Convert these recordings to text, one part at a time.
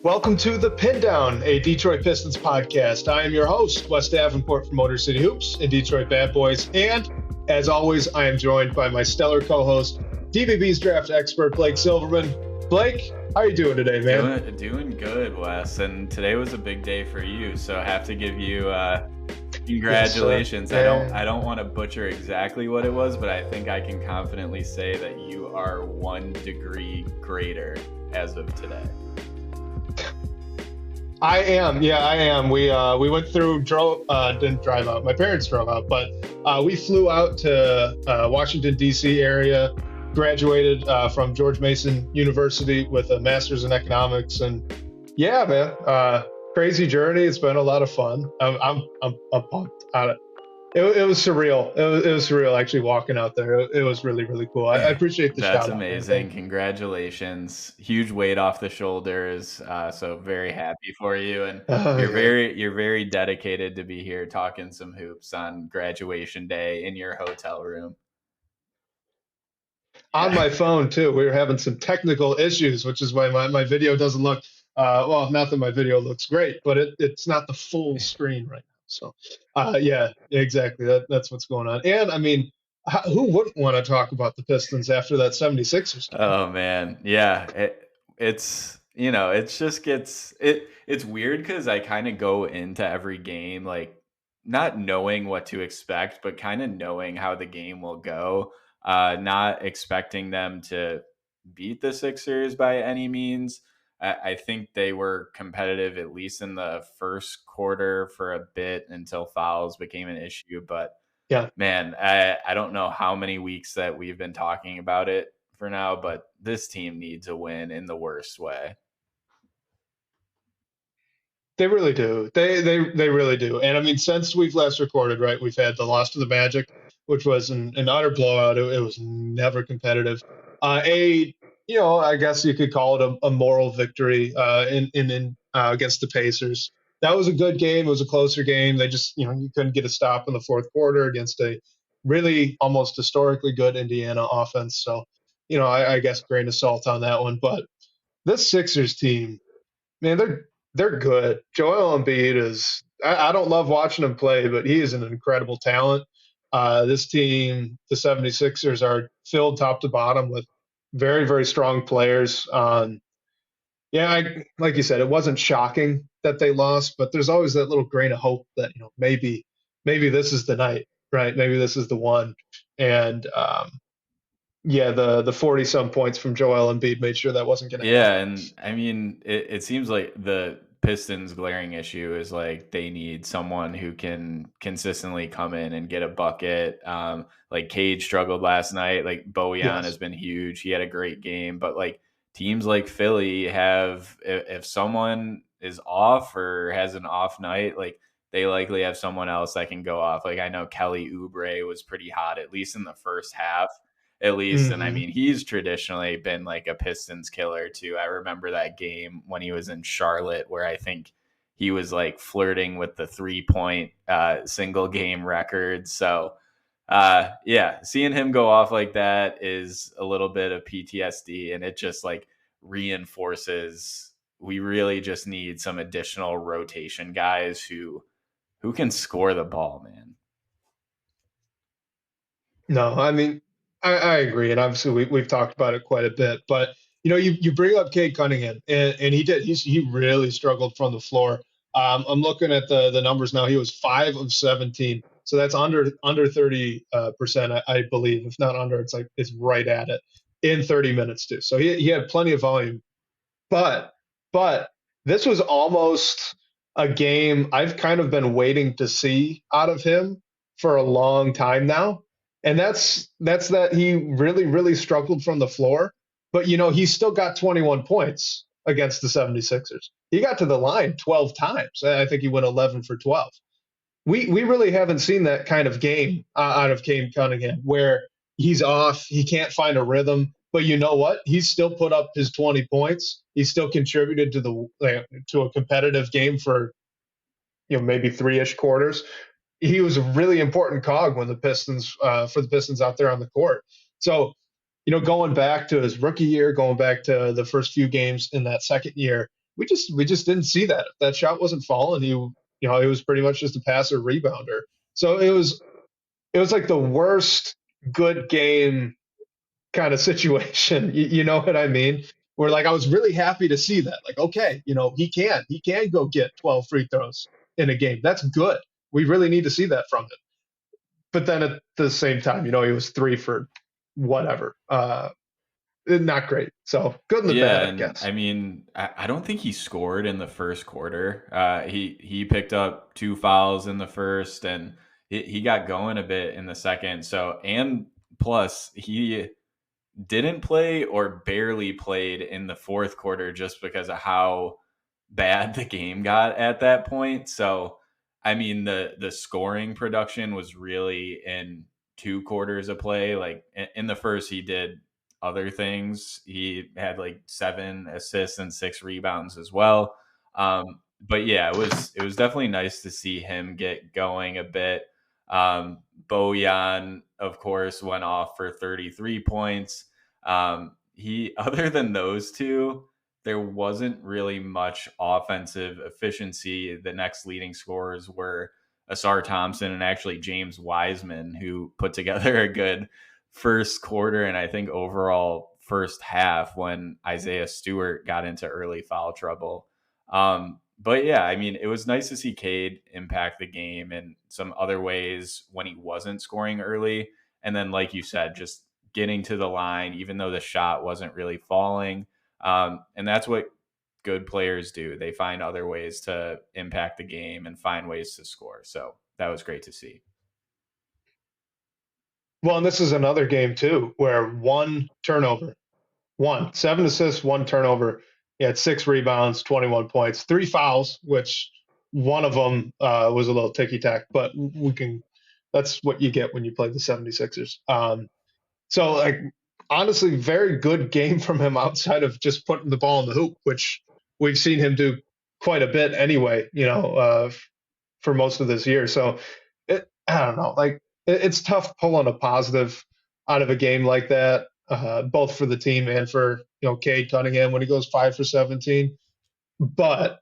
Welcome to the Pindown, a Detroit Pistons podcast. I am your host, Wes Davenport from Motor City Hoops and Detroit Bad Boys. And as always, I am joined by my stellar co-host, DBB's draft expert, Blake Silverman. Blake, how are you doing today, man? Doing good, Wes. And today was a big day for you, so I have to give you congratulations. Yes, I don't want to butcher exactly what it was, but I think I can confidently say that you are 1 degree greater as of today. I am. We went through, didn't drive out. My parents drove out, but we flew out to Washington, D.C. area, graduated from George Mason University with a master's in economics. And yeah, man, crazy journey. It's been a lot of fun. I'm pumped on it. It was surreal. It was surreal actually walking out there. It was really, really cool. I appreciate the shout out. That's amazing. Congratulations. Huge weight off the shoulders. So very happy for you. And you're very dedicated to be here talking some hoops on graduation day in your hotel room. On my phone too. We were having some technical issues, which is why my video doesn't look well, not that my video looks great, but it's not the full screen right now. So, yeah, exactly. That's what's going on. And I mean, who wouldn't want to talk about the Pistons after that 76ers game? Oh man, yeah. It's weird because I kind of go into every game like not knowing what to expect, but kind of knowing how the game will go. Not expecting them to beat the Sixers by any means. I think they were competitive at least in the first quarter for a bit until fouls became an issue. But yeah, man, I don't know how many weeks that we've been talking about it for now, but this team needs a win in the worst way. they really do. They really do. And I mean, since we've last recorded, right, we've had the loss to the Magic, which was an utter blowout. It was never competitive. I guess you could call it a moral victory in against the Pacers. That was a good game. It was a closer game. They just, you couldn't get a stop in the fourth quarter against a really almost historically good Indiana offense. So, I guess grain of salt on that one. But this Sixers team, man, they're good. Joel Embiid is. I don't love watching him play, but he is an incredible talent. This team, the 76ers, are filled top to bottom with very, very strong players. Like you said, it wasn't shocking that they lost, but there's always that little grain of hope that maybe this is the night, right? Maybe this is the one. And the 40 some points from Joel Embiid made sure that wasn't going to happen. And I mean, it seems like the Pistons' glaring issue is like they need someone who can consistently come in and get a bucket. Like Cade struggled last night. Like Bojan has been huge. He had a great game, but like teams like Philly have, if someone is off or has an off night, like they likely have someone else that can go off. Like I know Kelly Oubre was pretty hot, at least in the first half. At least. Mm-hmm. And I mean, he's traditionally been like a Pistons killer too. I remember that game when he was in Charlotte where I think he was like flirting with the 3-point single game record. So seeing him go off like that is a little bit of PTSD, and it just like reinforces we really just need some additional rotation guys who can score the ball, man. No, I mean, I agree, and obviously we've talked about it quite a bit. But you bring up Cade Cunningham, and he really struggled from the floor. I'm looking at the numbers now. He was 5 of 17, so that's under 30%, I believe. If not under, it's right at it in 30 minutes too. So he had plenty of volume, but this was almost a game I've kind of been waiting to see out of him for a long time now. And that's that he really, really struggled from the floor. But, he still got 21 points against the 76ers. He got to the line 12 times. I think he went 11 for 12. We really haven't seen that kind of game out of Cade Cunningham where he's off, he can't find a rhythm. But you know what? He's still put up his 20 points. He still contributed to a competitive game for maybe 3-ish quarters. He was a really important cog when the Pistons out there on the court. So, going back to his rookie year, going back to the first few games in that second year, we just didn't see that. If that shot wasn't falling, he was pretty much just a passer rebounder. So it was like the worst good game kind of situation. You know what I mean? Where like I was really happy to see that. Like, okay, he can go get 12 free throws in a game. That's good. We really need to see that from him. But then at the same time, he was 3 for whatever. Not great. So good and the Yeah, bad, I and guess. I mean, I don't think he scored in the first quarter. He picked up 2 fouls in the first, and he got going a bit in the second. So, and plus he didn't play or barely played in the fourth quarter just because of how bad the game got at that point. So, I mean, the scoring production was really in 2 quarters of play. Like in the first, he did other things. He had like 7 assists and 6 rebounds as well. But yeah, it was definitely nice to see him get going a bit. Bojan, of course, went off for 33 points. He other than those two, there wasn't really much offensive efficiency. The next leading scorers were Asar Thompson and actually James Wiseman, who put together a good first quarter and I think overall first half when Isaiah Stewart got into early foul trouble. But yeah, I mean, it was nice to see Cade impact the game in some other ways when he wasn't scoring early. And then, like you said, just getting to the line, even though the shot wasn't really falling. And that's what good players do. They find other ways to impact the game and find ways to score. So that was great to see. Well, and this is another game too, where one turnover, 7 assists, one turnover. He had 6 rebounds, 21 points, 3 fouls, which one of them was a little ticky tack, but that's what you get when you play the 76ers. So, like, honestly, very good game from him outside of just putting the ball in the hoop, which we've seen him do quite a bit anyway, for most of this year. So, I don't know. Like, it's tough pulling a positive out of a game like that, both for the team and for, Cade Cunningham when he goes 5 for 17. But,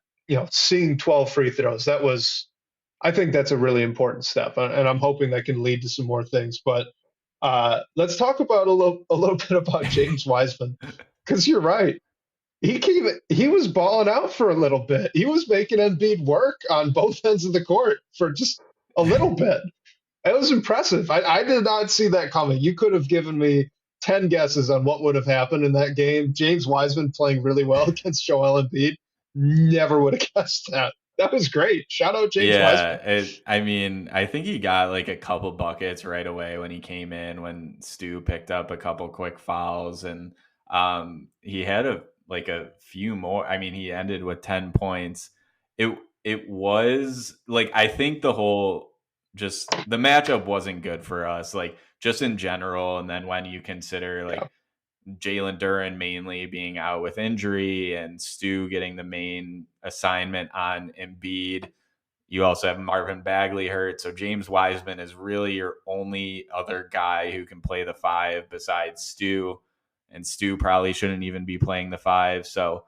seeing 12 free throws, I think that's a really important step. And I'm hoping that can lead to some more things. But let's talk about a little bit about James Wiseman, because you're right. He was balling out for a little bit. He was making Embiid work on both ends of the court for just a little bit. It was impressive. I did not see that coming. You could have given me 10 guesses on what would have happened in that game. James Wiseman playing really well against Joel Embiid. Never would have guessed that. That was great. Shout out James Yeah, Wiseman. I mean, I think he got like a couple buckets right away when he came in when Stu picked up a couple quick fouls and he had a few more. I mean, he ended with 10 points. It was like I think just the matchup wasn't good for us, like just in general. And then when you consider Yeah. like Jalen Duren mainly being out with injury and Stu getting the main assignment on Embiid. You also have Marvin Bagley hurt. So James Wiseman is really your only other guy who can play the 5 besides Stu. And Stu probably shouldn't even be playing the 5. So,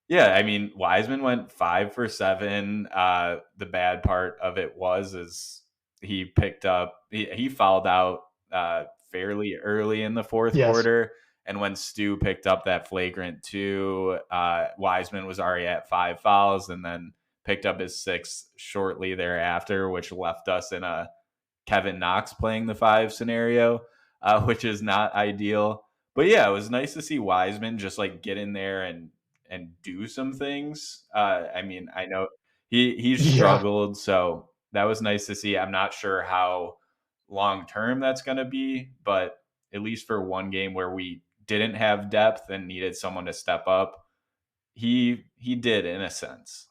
yeah, I mean, Wiseman went 5 for 7. The bad part of it is he fouled out fairly early in the fourth Yes. quarter. And when Stu picked up that flagrant 2, Wiseman was already at 5 fouls and then picked up his 6th shortly thereafter, which left us in a Kevin Knox playing the 5 scenario, which is not ideal. But yeah, it was nice to see Wiseman just like get in there and do some things. I mean, I know he Yeah. struggled, so that was nice to see. I'm not sure how long term that's going to be, but at least for one game where we didn't have depth and needed someone to step up, he did in a sense.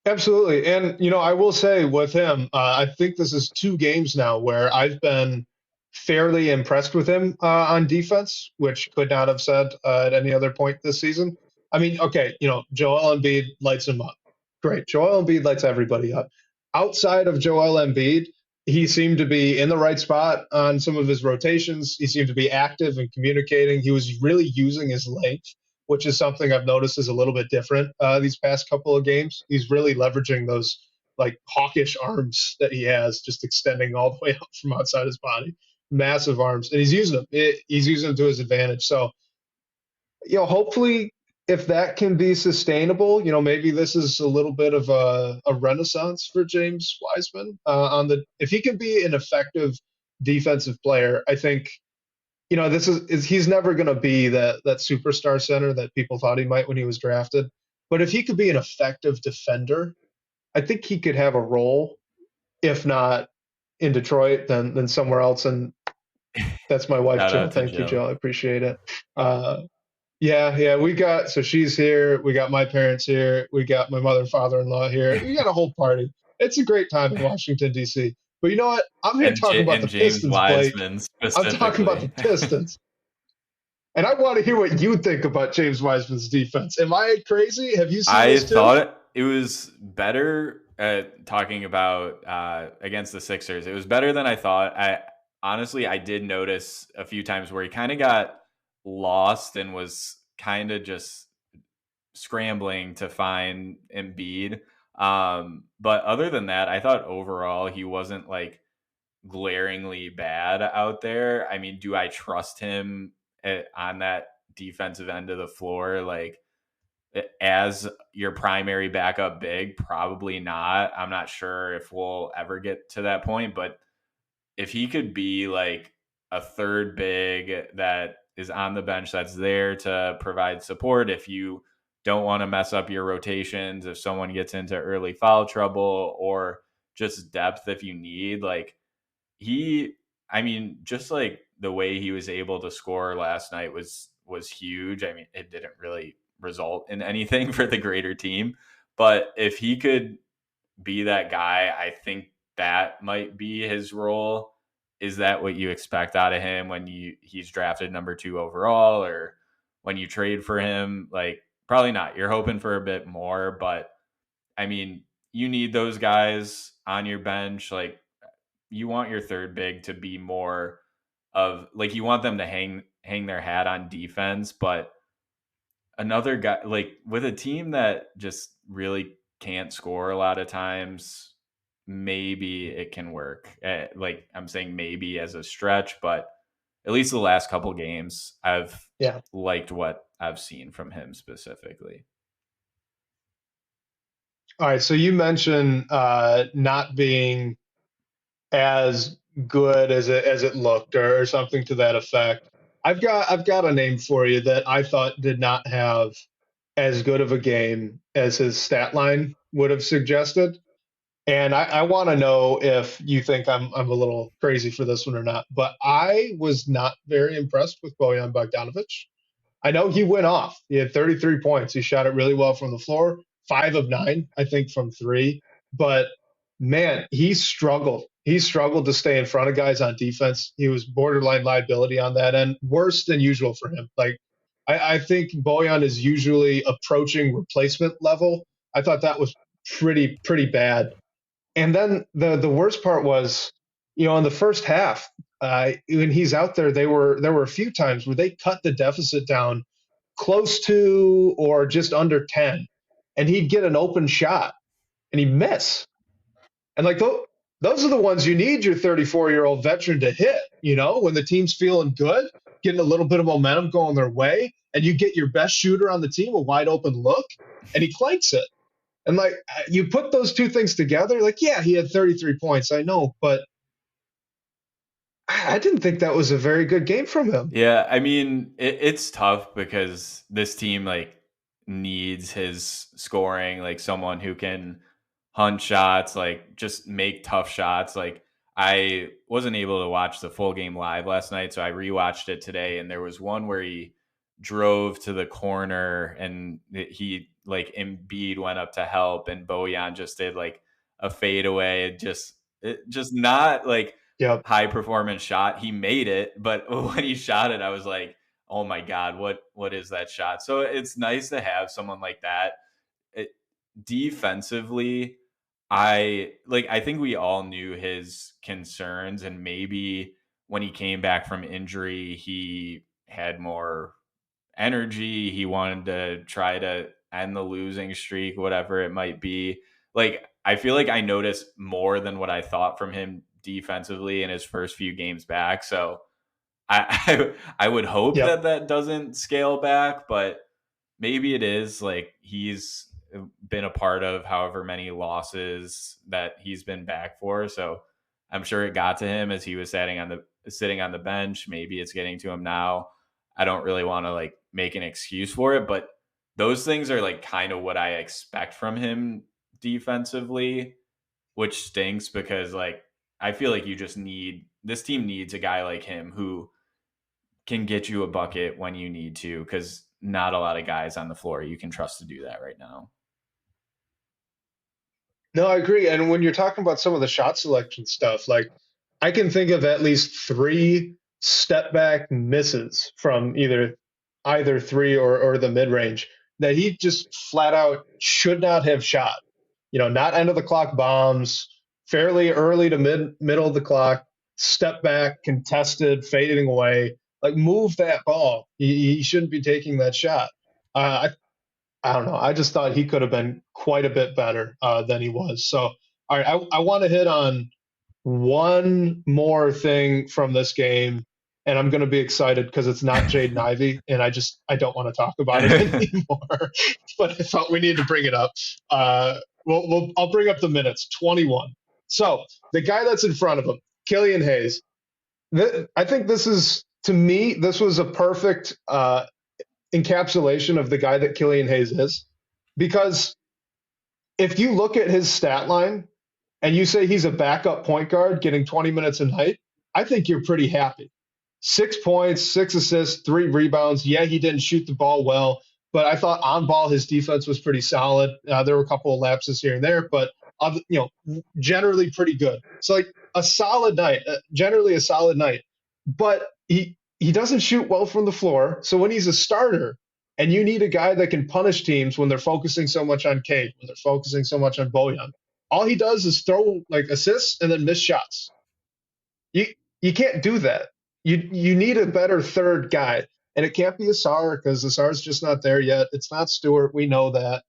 Absolutely. And, I will say with him, I think this is 2 games now where I've been fairly impressed with him on defense, which could not have said at any other point this season. I mean, okay, Joel Embiid lights him up. Great. Joel Embiid lights everybody up. Outside of Joel Embiid, he seemed to be in the right spot on some of his rotations. He seemed to be active and communicating. He was really using his length which is something I've noticed is a little bit different these past couple of games. He's really leveraging those like hawkish arms that he has, just extending all the way out from outside his body. Massive arms, and he's using them. He's using them to his advantage. So, hopefully, if that can be sustainable, maybe this is a little bit of a renaissance for James Wiseman. If he can be an effective defensive player, I think this is he's never going to be that superstar center that people thought he might when he was drafted. But if he could be an effective defender, I think he could have a role, if not in Detroit, then somewhere else. And that's my wife, Shout Jill. out to Thank you, Jill. Jill. I appreciate it. Yeah. So she's here. We got my parents here. We got my mother and father-in-law here. We got a whole party. It's a great time in Washington, D.C. But you know what? I'm here talking about And the James Pistons, Blake. Wiseman I'm talking about the specifically. Pistons. And I want to hear what you think about James Wiseman's defense. Am I crazy? Have you seen I this too? thought it was better talking about against the Sixers. It was better than I thought. I did notice a few times where he kind of got lost and was kind of just scrambling to find Embiid. But other than that, I thought overall he wasn't like glaringly bad out there. I mean, do I trust him on that defensive end of the floor? Like, as your primary backup big, probably not. I'm not sure if we'll ever get to that point, but if he could be like a third big that is on the bench that's there to provide support if you don't want to mess up your rotations, if someone gets into early foul trouble, or just depth if you need, like he I mean, just like the way he was able to score last night was huge. I mean, it didn't really result in anything for the greater team, but if he could be that guy, I think that might be his role. Is that what you expect out of him when he's drafted number 2 overall, or when you trade for him? Like, probably not. You're hoping for a bit more, but I mean, you need those guys on your bench. Like, you want your third big to be more of like, you want them to hang their hat on defense, but another guy like with a team that just really can't score a lot of times, maybe it can work. Like, I'm saying maybe as a stretch, but at least the last couple games I've Yeah. liked what I've seen from him specifically. All right. So you mentioned not being as good as it looked, or something to that effect. I've got a name for you that I thought did not have as good of a game as his stat line would have suggested. And I want to know if you think I'm a little crazy for this one or not. But I was not very impressed with Bojan Bogdanovic. I know he went off. He had 33 points. He shot it really well from the floor, 5 of 9, I think, from three. But man, he struggled. He struggled to stay in front of guys on defense. He was borderline liability on that end, worse than usual for him. Like, I think Bojan is usually approaching replacement level. I thought that was pretty bad. And then the worst part was, in the first half, when he's out there, there were a few times where they cut the deficit down close to or just under 10, and he'd get an open shot and he'd miss. And like those are the ones you need your 34-year-old veteran to hit. When the team's feeling good, getting a little bit of momentum going their way, and you get your best shooter on the team a wide open look, and he clanks it. And like, you put those two things together, like, yeah, he had 33 points, I know, but I didn't think that was a very good game from him. Yeah, I mean, it's tough because this team like needs his scoring, like someone who can hunt shots, like just make tough shots. Like, I wasn't able to watch the full game live last night, so I rewatched it today, and there was one where he drove to the corner and he like Embiid went up to help, and Bojan just did like a fadeaway, just not like Yep. high performance shot. He made it, but when he shot it, I was like, "Oh my god, what is that shot?" So it's nice to have someone like that. It, defensively, I think we all knew his concerns, and maybe when he came back from injury, he had more energy. He wanted to try to end the losing streak, whatever it might be. Like, I feel like I noticed more than what I thought from him defensively in his first few games back. So I would hope Yep. that that doesn't scale back, but maybe it is. Like, he's been a part of however many losses that he's been back for, so I'm sure it got to him as he was sitting on the bench. Maybe it's getting to him now. I don't really want to like make an excuse for it, but those things are like kind of what I expect from him defensively, which stinks because like I feel like you just need this team needs a guy like him who can get you a bucket when you need to, because not a lot of guys on the floor you can trust to do that right now. No, I agree. And when you're talking about some of the shot selection stuff, like I can think of at least three step back misses from either three or the mid range that he just flat out should not have shot. Not end of the clock bombs, fairly early to middle of the clock, step back, contested, fading away. Like move that ball. He shouldn't be taking that shot. I don't know. I just thought he could have been quite a bit better than he was. So, all right, I want to hit on one more thing from this game, and I'm going to be excited because it's not Jaden Ivey, and I don't want to talk about it anymore. But I thought we needed to bring it up. I'll bring up the minutes. 21. So the guy that's in front of him, Killian Hayes. I think this is, to me, this was a perfect encapsulation of the guy that Killian Hayes is. Because if you look at his stat line and you say he's a backup point guard getting 20 minutes a night, I think you're pretty happy. 6 points, 6 assists, 3 rebounds. Yeah, he didn't shoot the ball well, but I thought on ball his defense was pretty solid. There were a couple of lapses here and there, but generally pretty good. So like a solid night, generally a solid night. But he doesn't shoot well from the floor. So when he's a starter and you need a guy that can punish teams when they're focusing so much on Cade, when they're focusing so much on Bojan, all he does is throw like assists and then miss shots. You can't do that. You need a better third guy. And it can't be Asar because Asar's just not there yet. It's not Stewart. We know that.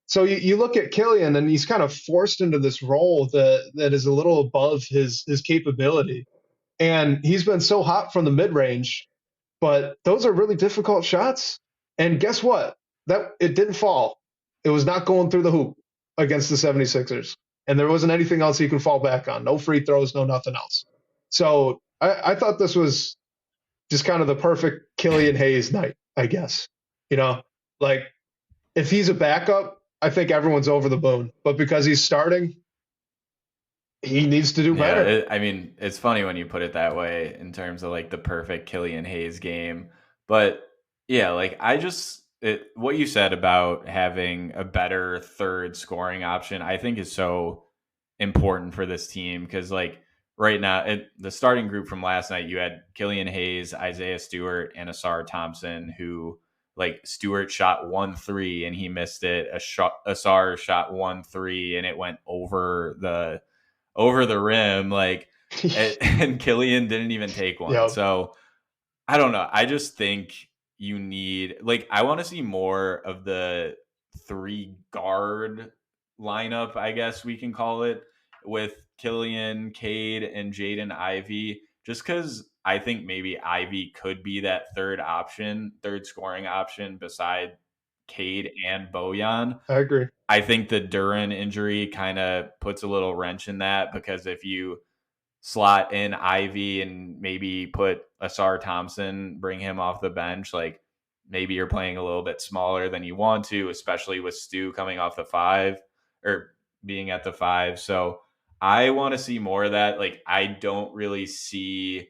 So you look at Killian and he's kind of forced into this role that is a little above his capability. And he's been so hot from the mid range, but those are really difficult shots. And guess what? That it didn't fall. It was not going through the hoop against the 76ers. And there wasn't anything else he could fall back on. No free throws, no nothing else. So I thought this was just kind of the perfect Killian Hayes night, I guess. Like if he's a backup, I think everyone's over the moon. But because he's starting, he needs to do better. Yeah, I mean, it's funny when you put it that way in terms of like the perfect Killian Hayes game. But yeah, like what you said about having a better third scoring option, I think is so important for this team because like right now, the starting group from last night, you had Killian Hayes, Isaiah Stewart, and Asar Thompson, who like Stewart shot 1-3 and he missed it. Asar shot 1-3 and it went over the rim, like, and Killian didn't even take one. Yep. So I don't know. I just think you need, like, I want to see more of the 3 guard lineup, I guess we can call it, with Killian, Cade, and Jaden Ivey, just because I think maybe Ivey could be that third scoring option beside Cade and Bojan. I agree. I think the Duran injury kind of puts a little wrench in that because if you slot in Ivy and maybe put Asar Thompson, bring him off the bench, like maybe you're playing a little bit smaller than you want to, especially with Stu coming off the 5 or being at the 5. So I want to see more of that. Like I don't really see,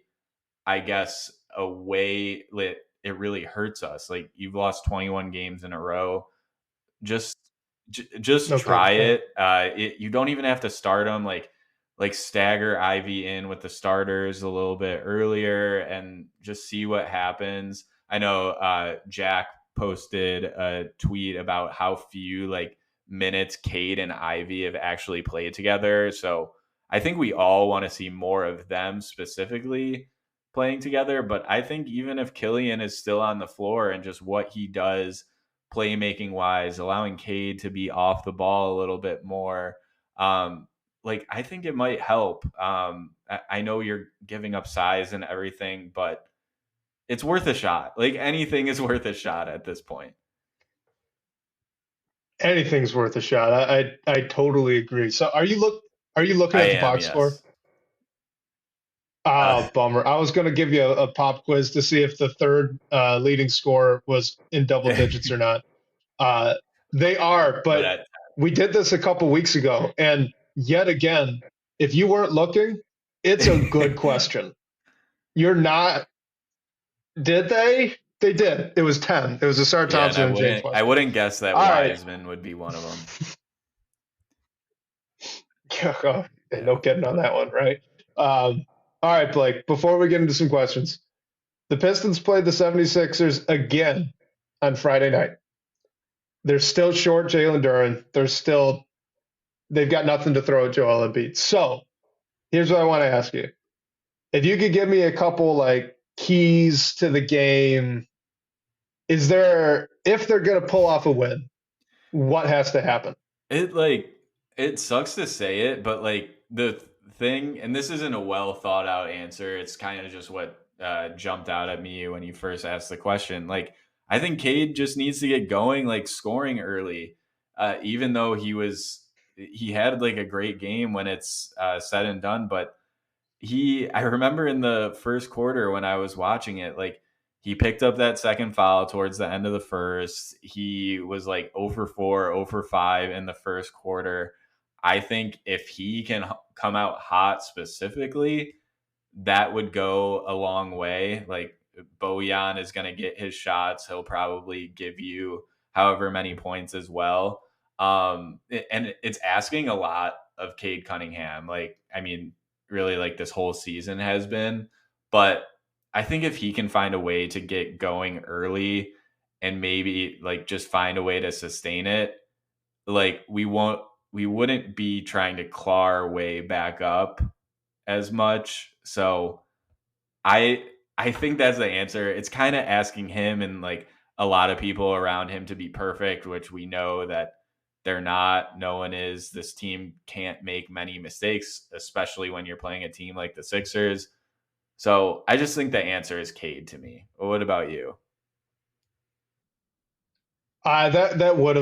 I guess, a way that it really hurts us. Like you've lost 21 games in a row. Just just Okay. try it. You don't even have to start them. Like stagger Ivy in with the starters a little bit earlier and just see what happens. I know Jack posted a tweet about how few like minutes Cade and Ivy have actually played together. So I think we all want to see more of them specifically. playing together. But I think even if Killian is still on the floor and just what he does playmaking wise, allowing Cade to be off the ball a little bit more, um, like I think it might help. I know you're giving up size and everything, but it's worth a shot. Like anything is worth a shot at this point. Anything's worth a shot. I totally agree. So are you looking I at the am, box score? yes. Uh, Oh, bummer. I was going to give you a pop quiz to see if the third leading score was in double digits or not. Uh, they are, but but we did this a couple weeks ago, and yet again, if you weren't looking, it's a good question. You're not. Did they? They did. It was 10. It was a Sarah yeah, and Thompson and James I Washington. wouldn't guess that All right. Wiseman would be one of them. Oh, no Yeah. kidding on that one, right? All right, Blake, before we get into some questions, the Pistons played the 76ers again on Friday night. They're still short Jalen Duren. They've got nothing to throw at Joel Embiid. So here's what I want to ask you. If you could give me a couple like keys to the game, if they're going to pull off a win, what has to happen? It like it sucks to say it, but like the thing, and this isn't a well thought out answer. It's kind of just what jumped out at me when you first asked the question. Like I think Cade just needs to get going, like scoring early. Even though he had like a great game when it's said and done, but I remember in the first quarter when I was watching it, like he picked up that second foul towards the end of the first. He was like 0 for 4, 0 for 5 in the first quarter. I think if he can come out hot specifically, that would go a long way. Like Bojan is going to get his shots. He'll probably give you however many points as well. And it's asking a lot of Cade Cunningham. Like, I mean, really, like this whole season has been. But I think if he can find a way to get going early and maybe like just find a way to sustain it, like we wouldn't be trying to claw our way back up as much. So I I think that's the answer. It's kind of asking him and like a lot of people around him to be perfect, which we know that they're not. No one is. This team can't make many mistakes, especially when you're playing a team like the Sixers. So I just think the answer is Cade to me. What about you? That would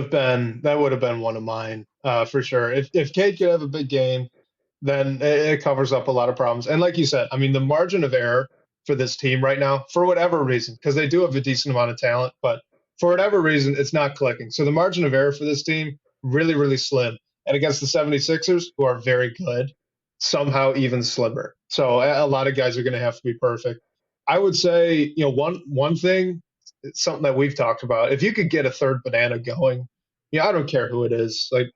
have been one of mine for sure. If Cade could have a big game, then it covers up a lot of problems. And like you said, I mean, the margin of error for this team right now, for whatever reason, because they do have a decent amount of talent, but for whatever reason, it's not clicking. So the margin of error for this team really, really slim. And against the 76ers, who are very good, somehow even slimmer. So a lot of guys are going to have to be perfect. I would say, one thing, it's something that we've talked about. If you could get a third banana going, I don't care who it is. Like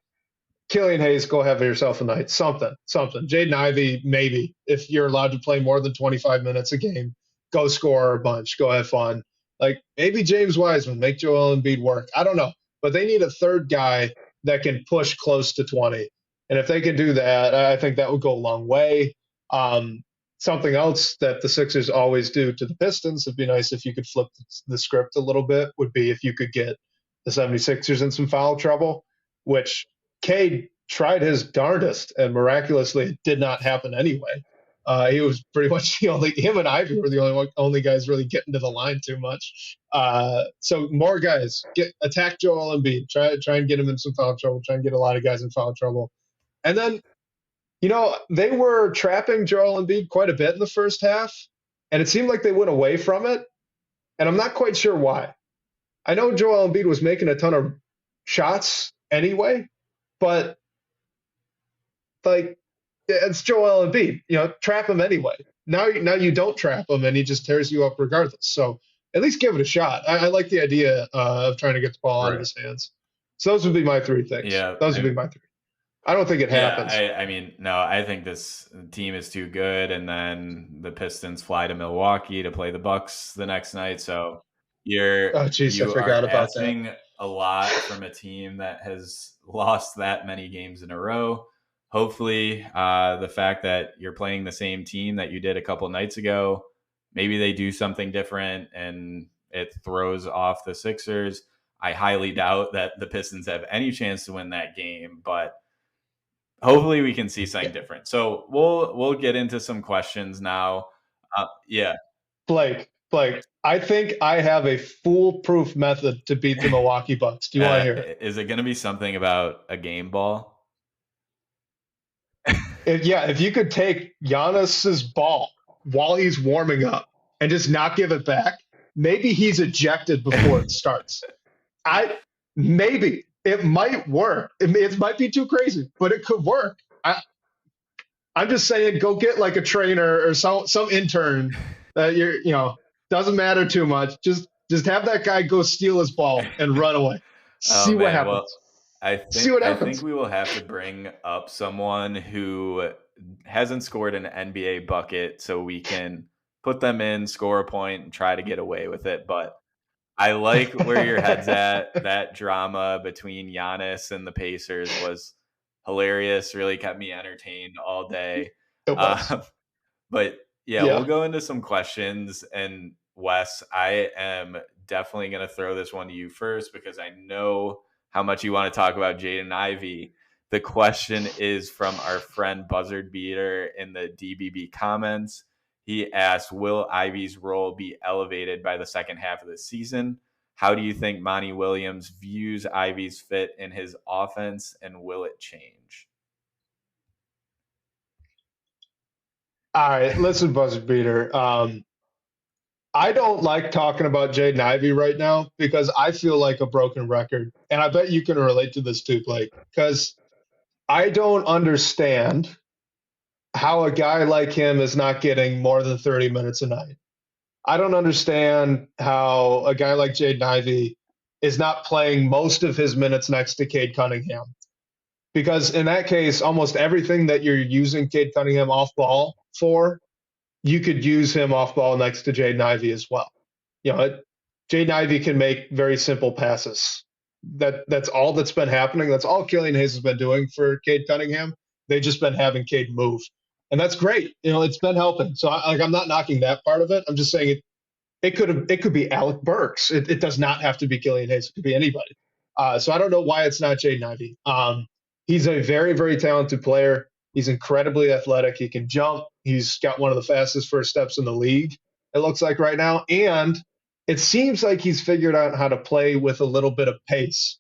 Killian Hayes, go have yourself a night. Something. Jaden Ivey, maybe. If you're allowed to play more than 25 minutes a game, go score a bunch. Go have fun. Like maybe James Wiseman, make Joel Embiid work. I don't know. But they need a third guy that can push close to 20. And if they can do that, I think that would go a long way. Um, Something else that the Sixers always do to the Pistons, it'd be nice if you could flip the script a little bit, would be if you could get the 76ers in some foul trouble, which Cade tried his darndest, and miraculously, it did not happen anyway. He was pretty much him and Ivy were the only guys really getting to the line too much. So more guys attack Joel Embiid, try and get him in some foul trouble, try and get a lot of guys in foul trouble, and then they were trapping Joel Embiid quite a bit in the first half, and it seemed like they went away from it, and I'm not quite sure why. I know Joel Embiid was making a ton of shots anyway, but like it's Joel Embiid, trap him anyway. Now you don't trap him, and he just tears you up regardless. So at least give it a shot. I like the idea of trying to get the ball out of Right. his hands. So those would be my three things. Yeah. Those would be my three. I don't think it Yeah, happens. I mean, no, I think this team is too good, and then the Pistons fly to Milwaukee to play the Bucks the next night. So Oh, geez, I you are forgot about that. asking a lot from a team that has lost that many games in a row. Hopefully, the fact that you're playing the same team that you did a couple nights ago maybe they do something different and it throws off the Sixers. I highly doubt that the Pistons have any chance to win that game, but hopefully we can see something Yeah. different. So we'll get into some questions now. Yeah. Blake, I think I have a foolproof method to beat the Milwaukee Bucks. Do you want to hear it? Is it going to be something about a game ball? If you could take Giannis's ball while he's warming up and just not give it back, maybe he's ejected before it starts. I maybe it might work. It might be too crazy, but it could work. I'm just saying, go get like a trainer or some intern that doesn't matter too much. Just have that guy go steal his ball and run away. Oh See what man, well, happens. I See think what I think happens. we will have to bring up someone who hasn't scored an NBA bucket so we can put them in, score a point, and try to get away with it. But I like where your head's at. That drama between Giannis and the Pacers was hilarious. Really kept me entertained all day. It was. Uh, but yeah, we'll Yeah. go into some questions. And Wes, I am definitely going to throw this one to you first because I know how much you want to talk about Jaden Ivey. The question is from our friend Buzzard Beater in the DBB comments. He asked, will Ivey's role be elevated by the second half of the season? How do you think Monty Williams views Ivey's fit in his offense, and will it change? All right. Listen, Buzzer Beater. I don't like talking about Jaden Ivey right now because I feel like a broken record. And I bet you can relate to this too, Blake, because I don't understand how a guy like him is not getting more than 30 minutes a night. I don't understand how a guy like Jaden Ivey is not playing most of his minutes next to Cade Cunningham. Because in that case, almost everything that you're using Cade Cunningham off ball for, you could use him off ball next to Jaden Ivey as well. Jaden Ivey can make very simple passes. That's all that's been happening. That's all Killian Hayes has been doing for Cade Cunningham. They've just been having Cade move, and that's great. It's been helping. So I'm not knocking that part of it. I'm just saying it could be Alec Burks. It does not have to be Killian Hayes. It could be anybody. So I don't know why it's not Jaden Ivey. He's a very, very talented player. He's incredibly athletic. He can jump. He's got one of the fastest first steps in the league, it looks like right now. And it seems like he's figured out how to play with a little bit of pace.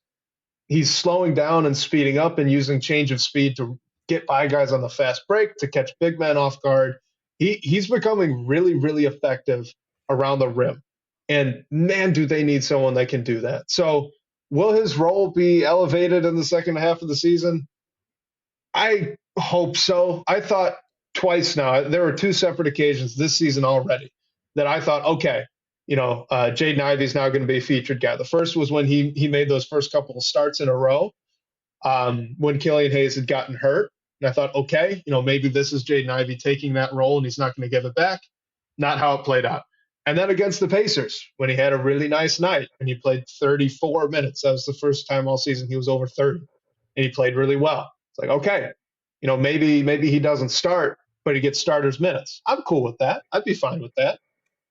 He's slowing down and speeding up and using change of speed to get by guys on the fast break, to catch big men off guard. He's becoming really, really effective around the rim. And man, do they need someone that can do that. So will his role be elevated in the second half of the season? I hope so. I thought twice now. There were two separate occasions this season already that I thought, okay, Jaden Ivey's now going to be a featured guy. The first was when he made those first couple of starts in a row when Killian Hayes had gotten hurt. And I thought, okay, maybe this is Jaden Ivey taking that role and he's not going to give it back. Not how it played out. And then against the Pacers, when he had a really nice night and he played 34 minutes. That was the first time all season he was over 30. And he played really well. It's like, okay, maybe he doesn't start, but he gets starters minutes. I'm cool with that. I'd be fine with that.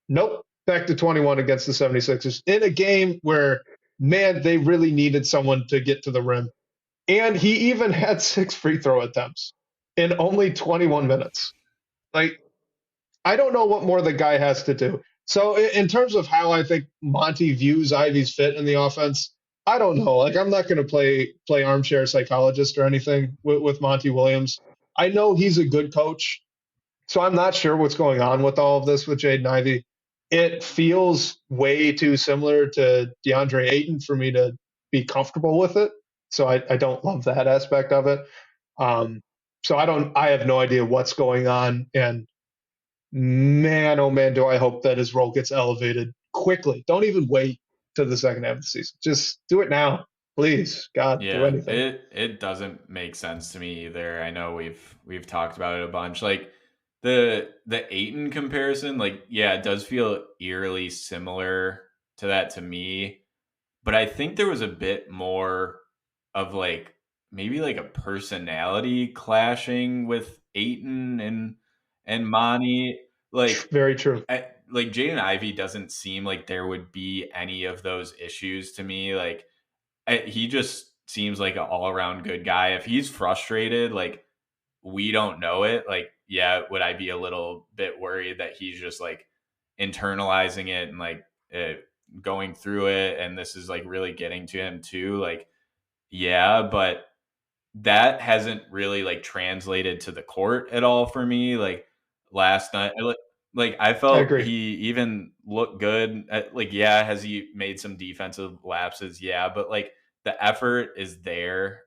Nope. Back to 21 against the 76ers in a game where, man, they really needed someone to get to the rim. And he even had 6 free throw attempts in only 21 minutes. Like, I don't know what more the guy has to do. So in terms of how I think Monty views Ivey's fit in the offense, I don't know. Like, I'm not going to play armchair psychologist or anything with Monty Williams. I know he's a good coach, so I'm not sure what's going on with all of this with Jaden Ivey. It feels way too similar to DeAndre Ayton for me to be comfortable with it. So I don't love that aspect of it. So I have no idea what's going on. And man, oh man, do I hope that his role gets elevated quickly. Don't even wait to the second half of the season. Just do it now, please. God, do Yeah, anything. it doesn't make sense to me either. I know we've talked about it a bunch. Like the Aiton comparison, like yeah, it does feel eerily similar to that to me. But I think there was a bit more of like maybe like a personality clashing with Aiton and Monty. Like Very true. like Jaden Ivey doesn't seem like there would be any of those issues to me. Like he just seems like an all around good guy. If he's frustrated, like we don't know it. Like, yeah, would I be a little bit worried that he's just like internalizing it and like going through it, and this is like really getting to him too? Like, yeah, but that hasn't really like translated to the court at all for me. Like last night, like I I felt agree. he even looked good. Like, yeah, has he made some defensive lapses? Yeah, but like the effort is there.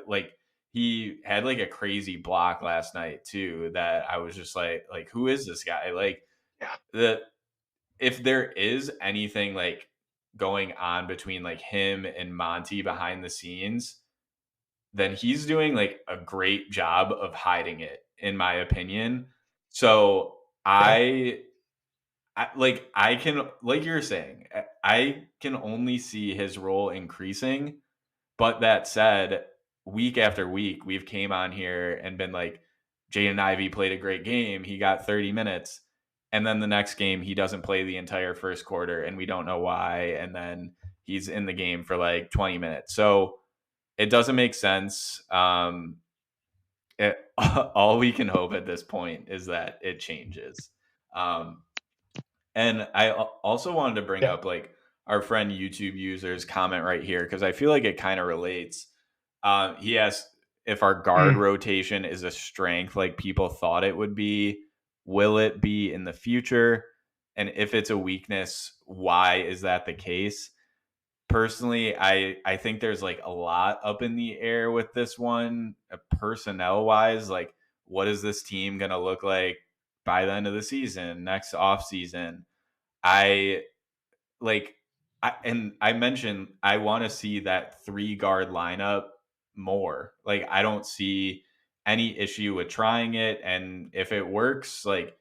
Like he had like a crazy block last night too. That I was just like who is this guy? Like Yeah. the if there is anything like going on between like him and Monty behind the scenes, then he's doing like a great job of hiding it, in my opinion. So Yeah. I can, like you're saying, I can only see his role increasing. But that said, week after week, we've came on here and been like, Jaden Ivey played a great game. He got 30 minutes. And then the next game, he doesn't play the entire first quarter, and we don't know why. And then he's in the game for like 20 minutes. So it doesn't make sense. All we can hope at this point is that it changes. Um, and I also wanted to bring Yeah. up like our friend YouTube users comment right here because I feel like it kind of relates. He asked if our guard Mm. rotation is a strength like people thought it would be. Will it be in the future? And if it's a weakness, why is that the case? Personally, I think there's like a lot up in the air with this one, personnel wise. Like, what is this team gonna look like by the end of the season, next off season? I like I mentioned I want to see that three guard lineup more. Like I don't see any issue with trying it, and if it works, like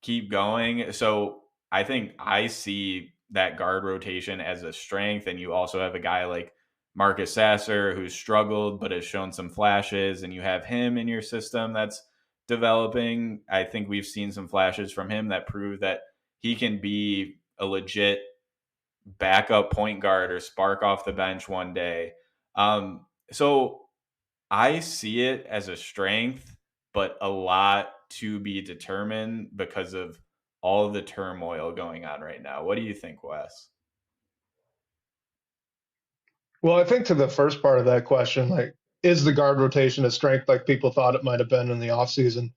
keep going. So I think I see that guard rotation as a strength, and you also have a guy like Marcus Sasser who's struggled but has shown some flashes, and you have him in your system that's developing. I think we've seen some flashes from him that prove that he can be a legit backup point guard or spark off the bench one day. So I see it as a strength, but a lot to be determined because of all of the turmoil going on right now. What do you think, Wes? Well, I think to the first part of that question, like, is the guard rotation a strength like people thought it might have been in the offseason?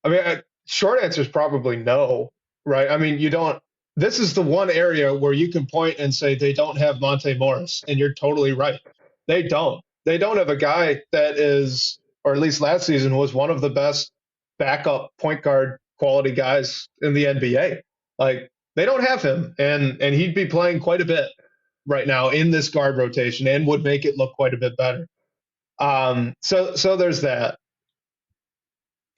I mean, short answer is probably no, right? I mean, you don't. This is the one area where you can point and say they don't have Monte Morris, and you're totally right. They don't. They don't have a guy that is, or at least last season was one of the best backup point guard quality guys in the NBA. Like they don't have him, and he'd be playing quite a bit right now in this guard rotation, and would make it look quite a bit better. So there's that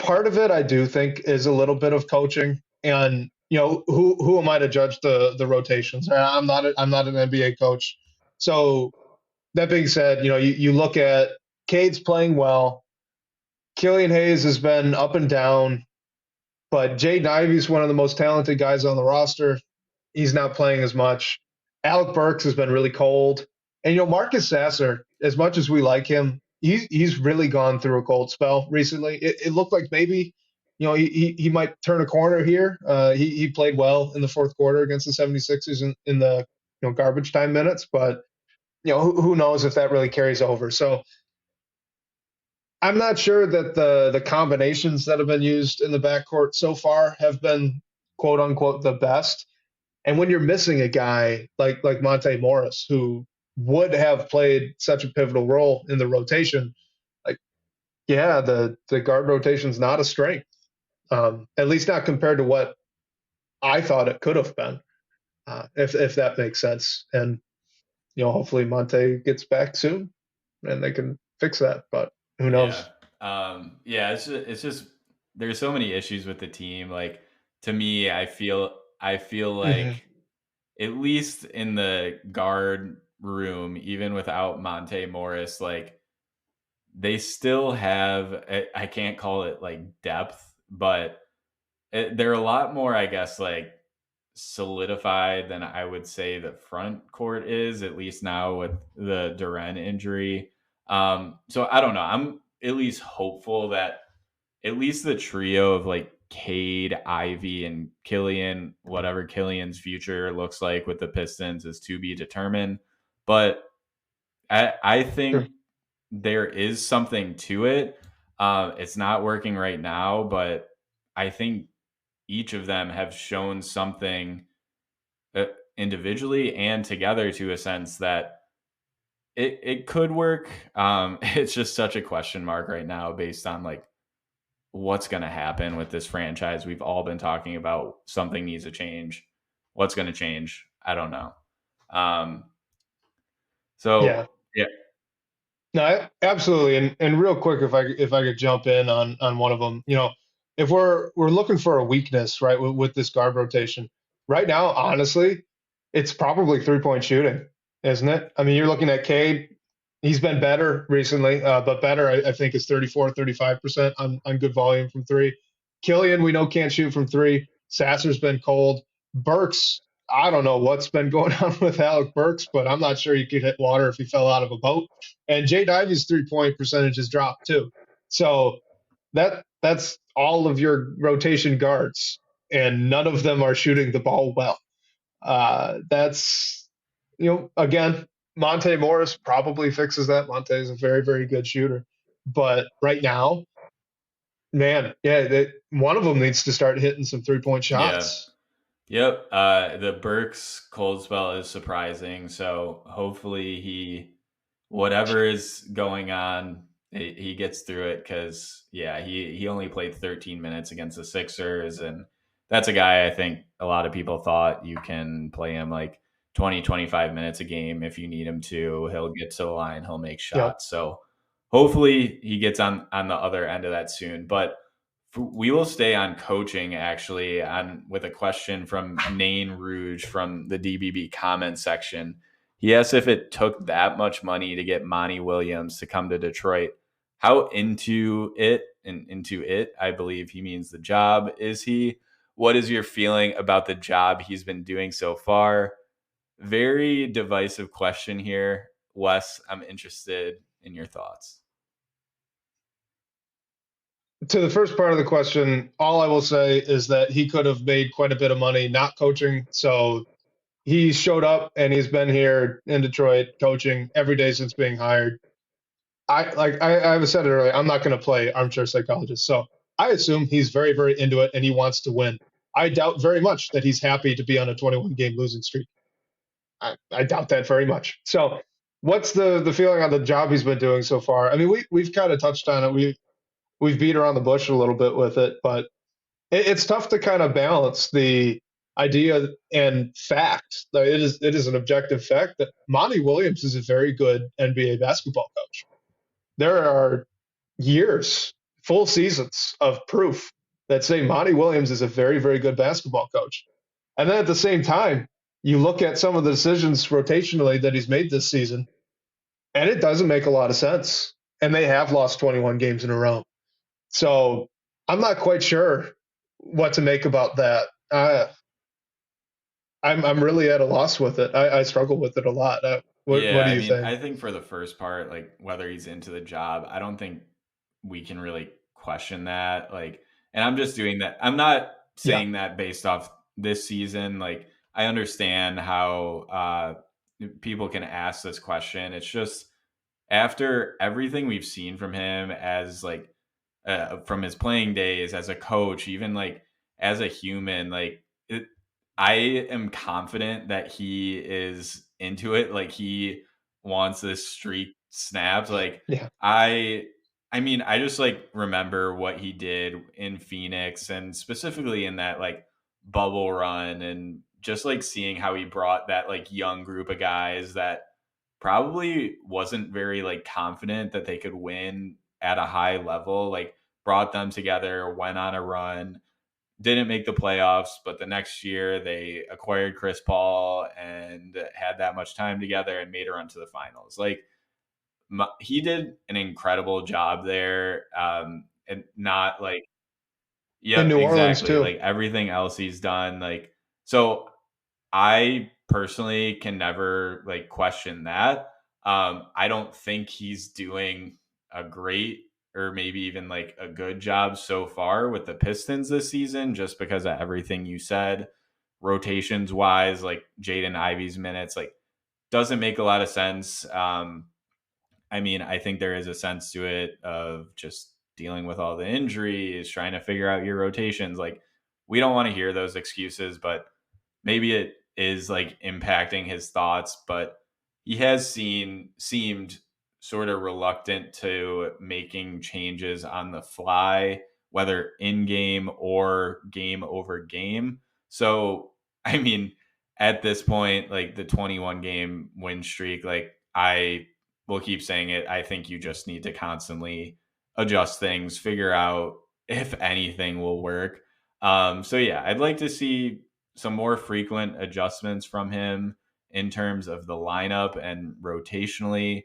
part of it. I do think is a little bit of coaching, and who am I to judge the rotations? I'm not an NBA coach. So that being said, you look at Cade's playing well. Killian Hayes has been up and down, but Jaden Ivey's one of the most talented guys on the roster. He's not playing as much. Alec Burks has been really cold. And Marcus Sasser, as much as we like him, he's really gone through a cold spell recently. It looked like maybe he might turn a corner here. He played well in the fourth quarter against the 76ers in the garbage time minutes, but who knows if that really carries over. So I'm not sure that the combinations that have been used in the backcourt so far have been quote unquote the best. And when you're missing a guy like Monte Morris, who would have played such a pivotal role in the rotation, like yeah, the guard rotation's not a strength, at least not compared to what I thought it could have been, if that makes sense. And hopefully Monte gets back soon, and they can fix that. But who Yeah. knows? Yeah, it's just there's so many issues with the team. Like to me, I feel Mm-hmm. like at least in the guard room, even without Monte Morris, like they still have I can't call it like depth, but they're a lot more, I guess, like solidified than I would say the front court is, at least now with the Duren injury. So I don't know. I'm at least hopeful that at least the trio of like Cade, Ivy, and Killian, whatever Killian's future looks like with the Pistons is to be determined. But I think Sure. there is something to it. It's not working right now, but I think each of them have shown something uh, individually and together to a sense that it could work. It's just such a question mark right now based on like what's going to happen with this franchise. We've all been talking about something needs to change. What's going to change? I don't know. Um, Yeah. so yeah, No, absolutely. And real quick, if I could jump in on one of them, if we're looking for a weakness, right, with this guard rotation, right now, honestly, it's probably 3-point shooting, isn't it? I mean, you're looking at Cade. He's been better recently, but better, I think, is 34, 35% on good volume from three. Killian, we know, can't shoot from three. Sasser's been cold. Burks, I don't know what's been going on with Alec Burks, but I'm not sure he could hit water if he fell out of a boat. And Jay Divey's 3-point percentage has dropped too. So that's all of your rotation guards, and none of them are shooting the ball well. That's again, Monte Morris probably fixes that. Monte is a very, very good shooter, but right now, man, yeah, one of them needs to start hitting some 3-point yeah. shots. Yep. The Burks cold spell is surprising. So hopefully whatever is going on, he gets through it because, yeah, he only played 13 minutes against the Sixers. And that's a guy I think a lot of people thought you can play him like 20, 25 minutes a game if you need him to. He'll get to the line, he'll make Yep. shots. So hopefully he gets on the other end of that soon. But we will stay on coaching actually on with a question from Nain Rouge from the DBB comment section. He asked if it took that much money to get Monty Williams to come to Detroit. How into it, I believe he means the job, is he? What is your feeling about the job he's been doing so far? Very divisive question here. Wes, I'm interested in your thoughts. To the first part of the question, all I will say is that he could have made quite a bit of money not coaching. So he showed up and he's been here in Detroit coaching every day since being hired. I said it earlier, I'm not going to play armchair psychologist. So I assume he's very, very into it and he wants to win. I doubt very much that he's happy to be on a 21 game losing streak. I doubt that very much. So what's the feeling on the job he's been doing so far? I mean, we've kind of touched on it. We've beat around the bush a little bit with it, but it's tough to kind of balance the idea and fact. It is an objective fact that Monty Williams is a very good NBA basketball coach. There are years, full seasons of proof that say Monty Williams is a very, very good basketball coach. And then at the same time, you look at some of the decisions rotationally that he's made this season, and it doesn't make a lot of sense. And they have lost 21 games in a row. So I'm not quite sure what to make about that. I'm really at a loss with it. I struggle with it a lot. What Yeah, do I you mean, think? I think for the first part, like whether he's into the job, I don't think we can really question that. Like, and I'm just doing that. I'm not Yeah, saying that based off this season. Like, I understand how people can ask this question. It's just after everything we've seen from him as like from his playing days as a coach, even like as a human, like I am confident that he is into it. Like he wants this streak snapped. Like yeah, I, I mean, I just like remember what he did in Phoenix and specifically in that like bubble run and just like seeing how he brought that like young group of guys that probably wasn't very like confident that they could win at a high level, like brought them together, went on a run, didn't make the playoffs, but the next year they acquired Chris Paul and had that much time together and made a run to the finals. Like he did an incredible job there, and not like, in yep, New Orleans exactly. too. Like everything else he's done, like So I personally can never like question that. I don't think he's doing a great or maybe even like a good job so far with the Pistons this season, just because of everything you said, rotations wise, like Jaden Ivey's minutes, like doesn't make a lot of sense. I mean, I think there is a sense to it of just dealing with all the injuries, trying to figure out your rotations. Like, we don't want to hear those excuses, but maybe it is like impacting his thoughts. But he has seemed sort of reluctant to making changes on the fly, whether in game or game over game. So, I mean, at this point, like the 21 game win streak, like I will keep saying it. I think you just need to constantly adjust things, figure out if anything will work. So yeah, I'd like to see some more frequent adjustments from him in terms of the lineup and rotationally.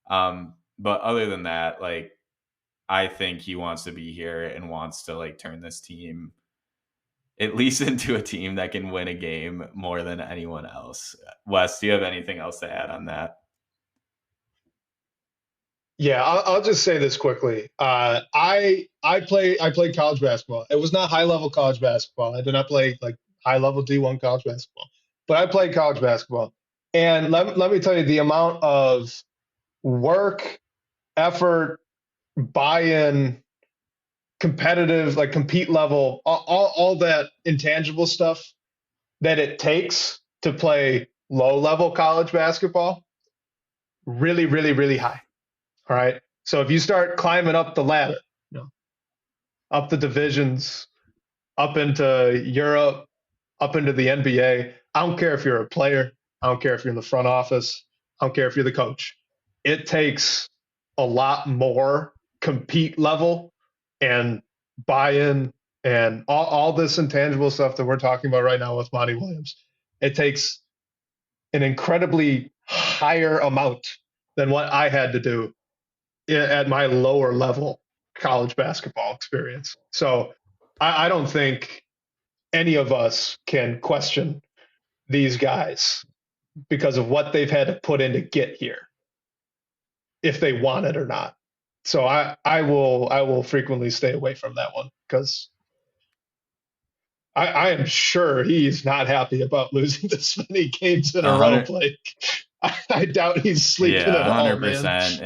But other than that, like I think he wants to be here and wants to like turn this team at least into a team that can win a game more than anyone else. Wes, do you have anything else to add on that? Yeah, I'll just say this quickly. I played college basketball. It was not high level college basketball. I did not play like high level D1 college basketball, but I played college basketball. And let me tell you the amount of work, effort, buy-in, competitive, like compete level, all that intangible stuff that it takes to play low level college basketball, really, really, really high. All right. So if you start climbing up the ladder, you know, up the divisions, up into Europe, up into the NBA, I don't care if you're a player, I don't care if you're in the front office, I don't care if you're the coach. It takes a lot more compete level and buy-in and all this intangible stuff that we're talking about right now with Monty Williams. It takes an incredibly higher amount than what I had to do at my lower level college basketball experience. So I don't think any of us can question these guys because of what they've had to put in to get here, if they want it or not. So I will frequently stay away from that one because I am sure he's not happy about losing this many games in a A row. hundred, Like I doubt he's sleeping yeah, at a all, hundred man. percent.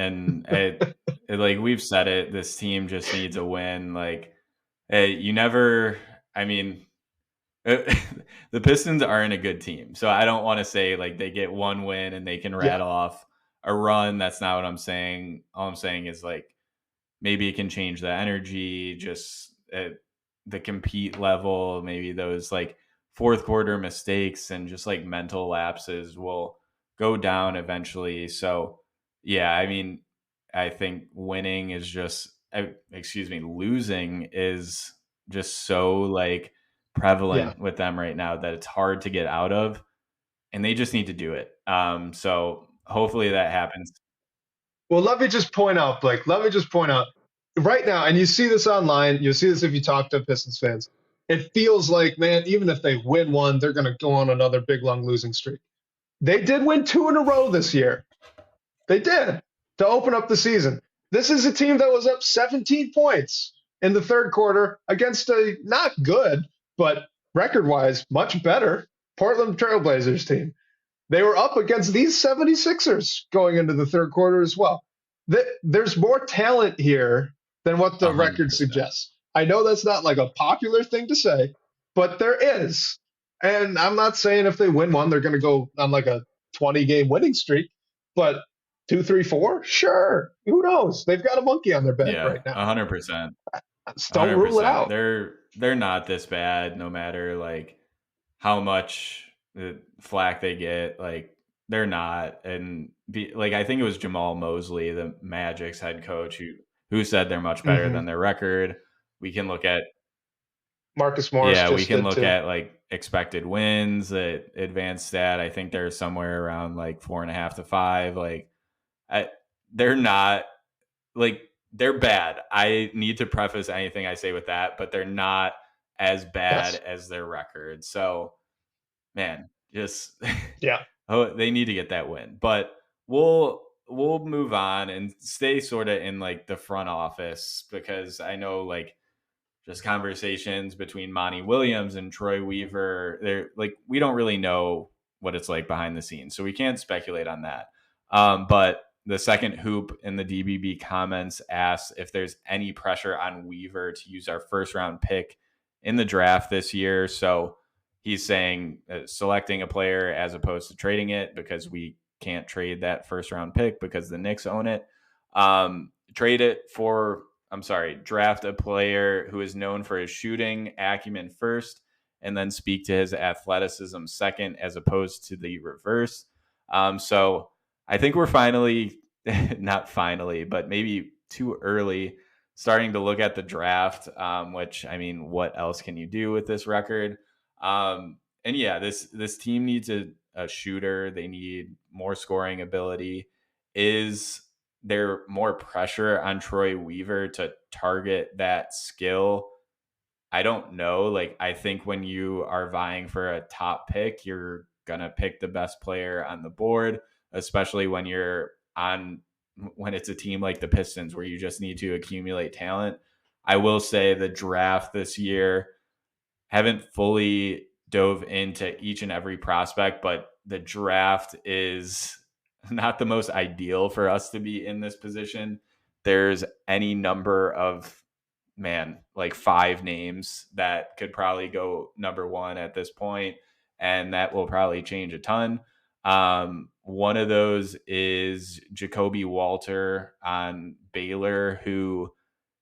And like we've said it, this team just needs a win. Like, you never. I mean, the Pistons aren't a good team, so I don't want to say like they get one win and they can Yeah, rattle off a run. That's not what I'm saying. All I'm saying is like maybe it can change the energy, just at the compete level. Maybe those like fourth quarter mistakes and just like mental lapses will go down eventually. So, yeah, I mean, I think winning is just, excuse me, losing is just so like yeah. prevalent with them right now that it's hard to get out of, and they just need to do it. So hopefully that happens. Well, let me just point out right now, and you see this online, you'll see this if you talk to Pistons fans. It feels like, man, even if they win one, they're going to go on another big long losing streak. They did win two in a row this year. They did to open up the season. This is a team that was up 17 points in the third quarter against a not good, but record wise, much better Portland Trailblazers team. They were up against these 76ers going into the third quarter as well. There's more talent here than what the record 100%. suggests. I know that's not like a popular thing to say, but there is. And I'm not saying if they win one, they're going to go on like a 20 game winning streak, but two, three, four, sure. Who knows? They've got a monkey on their back Yeah, right now. 100%. Just don't rule it 100%. out. They're not this bad no matter like how much flack they get. Like they're not. And like I think it was Jamal Mosley, the Magic's head coach, who said they're much better Mm-hmm. than their record. We can look at Marcus Morris Yeah, we just can did look too. at like expected wins at advanced stat. I think they're somewhere around like 4.5 to 5. Like I, they're not like they're bad. I need to preface anything I say with that, but they're not as bad Yes. as their record. So man, just Yeah. oh, they need to get that win. But we'll move on and stay sort of in like the front office because I know like just conversations between Monty Williams and Troy Weaver. They're like we don't really know what it's like behind the scenes, so we can't speculate on that. But the second hoop in the DBB comments asks if there's any pressure on Weaver to use our first round pick in the draft this year. So he's saying selecting a player as opposed to trading it because we can't trade that first round pick because the Knicks own it. Trade it for I'm sorry, draft a player who is known for his shooting acumen first, and then speak to his athleticism second, as opposed to the reverse. So I think we're finally, not finally, but maybe too early, starting to look at the draft. Which I mean, what else can you do with this record? And yeah, this team needs a shooter. They need more scoring ability. Is there more pressure on Troy Weaver to target that skill? I don't know. Like, I think when you are vying for a top pick, you're going to pick the best player on the board, especially when it's a team like the Pistons where you just need to accumulate talent. I will say the draft this year, haven't fully dove into each and every prospect, but the draft is not the most ideal for us to be in this position. There's any number of like 5 names that could probably go number one at this point, and that will probably change a ton. One of those is Jacoby Walter on Baylor, who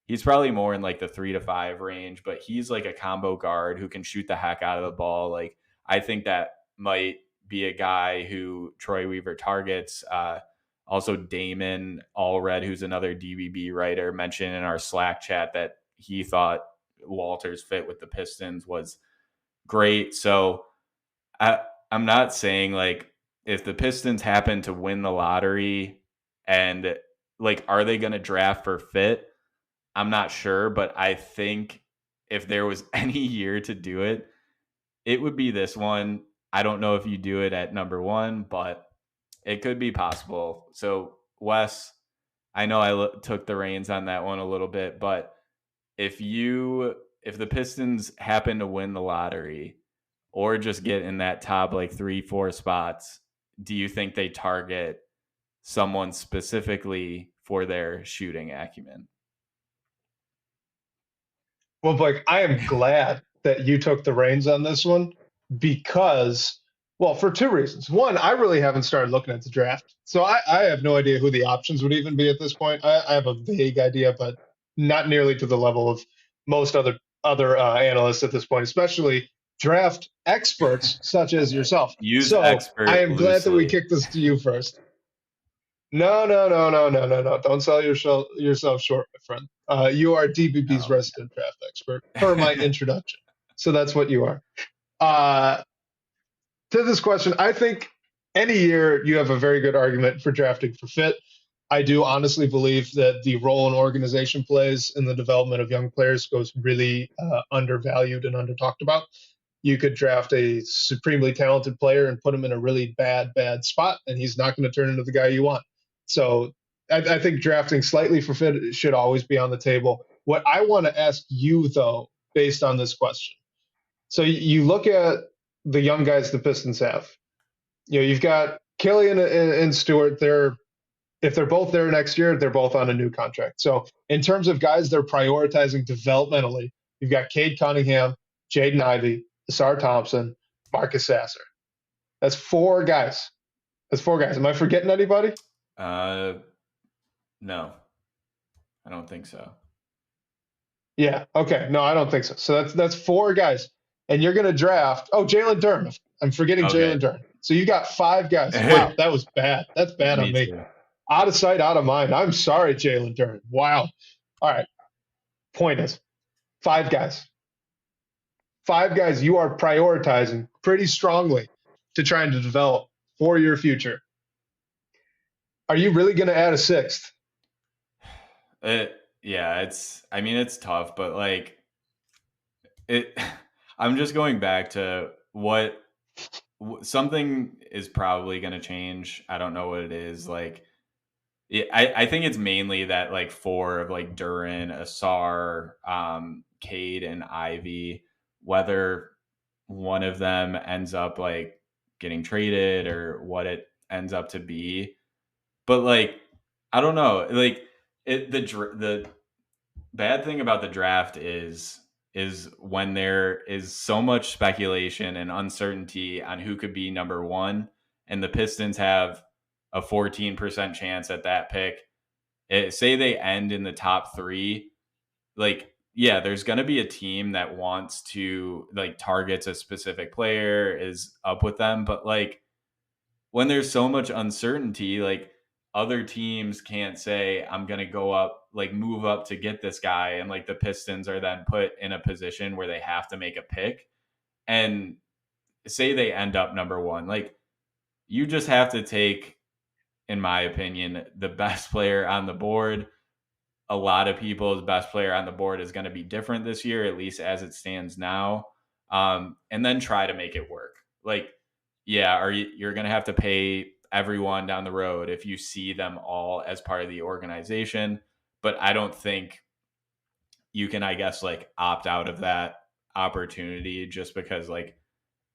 he's probably more in like the 3 to 5 range, but he's like a combo guard who can shoot the heck out of the ball. Like, I think that might be a guy who Troy Weaver targets. Also, Damon Allred, who's another DBB writer, mentioned in our Slack chat that he thought Walter's fit with the Pistons was great. So I'm not saying like if the Pistons happen to win the lottery and like, are they going to draft for fit? I'm not sure, but I think if there was any year to do it, it would be this one. I don't know if you do it at number one, but it could be possible. So, Wes, I know took the reins on that one a little bit, but if the Pistons happen to win the lottery or just get in that top like 3-4 spots, do you think they target someone specifically for their shooting acumen? Well, Blake, I am glad that you took the reins on this one because, well, for two reasons. One, I really haven't started looking at the draft, so I have no idea who the options would even be at this point. I have a vague idea, but not nearly to the level of most other analysts at this point, especially draft experts such as yourself. Use So I expert am glad that we loosely. kicked this to you first. No, no, no, no, no, no, no. Don't sell yourself short, my friend. You are DBB's Oh, resident draft expert, per my introduction. So that's what you are. Uh, to this question, I think any year you have a very good argument for drafting for fit. I do honestly believe that the role an organization plays in the development of young players goes really undervalued and under talked about. You could draft a supremely talented player and put him in a really bad spot, and he's not going to turn into the guy you want. So I think drafting slightly for fit should always be on the table. What I want to ask you, though, based on this question, so you look at the young guys the Pistons have. You know, you've got Killian and Stewart. If they're both there next year, they're both on a new contract. So in terms of guys they're prioritizing developmentally, you've got Cade Cunningham, Jaden Ivey, Asar Thompson, Marcus Sasser. That's 4 guys. That's 4 guys. Am I forgetting anybody? uh, no, I don't think so. Yeah. Okay. No, I don't think so. So that's 4 guys, and you're going to draft. Oh, Jalen Durham. I'm forgetting Okay. Jalen Durham. So you got 5 guys. Wow, that was bad. That's bad on Me me. too. Out of sight, out of mind. I'm sorry, Jalen Durham. Wow. All right. Point is, 5 guys. 5 guys you are prioritizing pretty strongly to trying to develop for your future. Are you really going to add a sixth? Yeah, I mean, it's tough, but like it, I'm just going back to what something is probably going to change. I don't know what it is. Like, I think it's mainly that like four of like Duran, Asar, Cade, and Ivy. Whether one of them ends up like getting traded or what it ends up to be, but like I don't know. Like the bad thing about the draft is when there is so much speculation and uncertainty on who could be number one, and the Pistons have a 14% chance at that pick. Say they end in the top three, like yeah, there's going to be a team that wants to like targets a specific player is up with them, but like when there's so much uncertainty, like other teams can't say, I'm going to go up, like move up to get this guy. And like the Pistons are then put in a position where they have to make a pick. And say they end up number one, like you just have to take, in my opinion, the best player on the board. A lot of people's best player on the board is going to be different this year, at least as it stands now. And then try to make it work. Like, yeah, you're going to have to pay everyone down the road if you see them all as part of the organization. But I don't think you can, I guess, like opt out of that opportunity just because like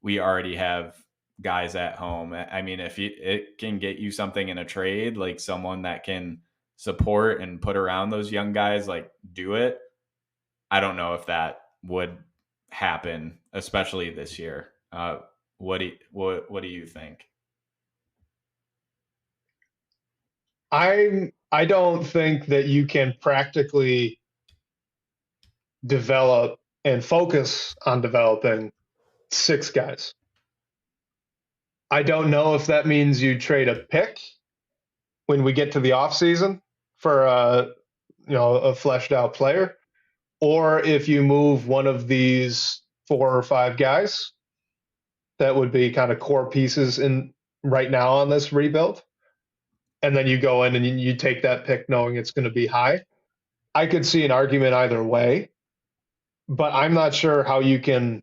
we already have guys at home. I mean, if it can get you something in a trade, like someone that can support and put around those young guys, like do it. I don't know if that would happen, especially this year. What do you think? I don't think that you can practically develop and focus on developing six guys. I don't know if that means you trade a pick when we get to the off season for a fleshed out player, or if you move one of these four or five guys that would be kind of core pieces in right now on this rebuild, and then you go in and you take that pick knowing it's going to be high. I could see an argument either way, but I'm not sure how you can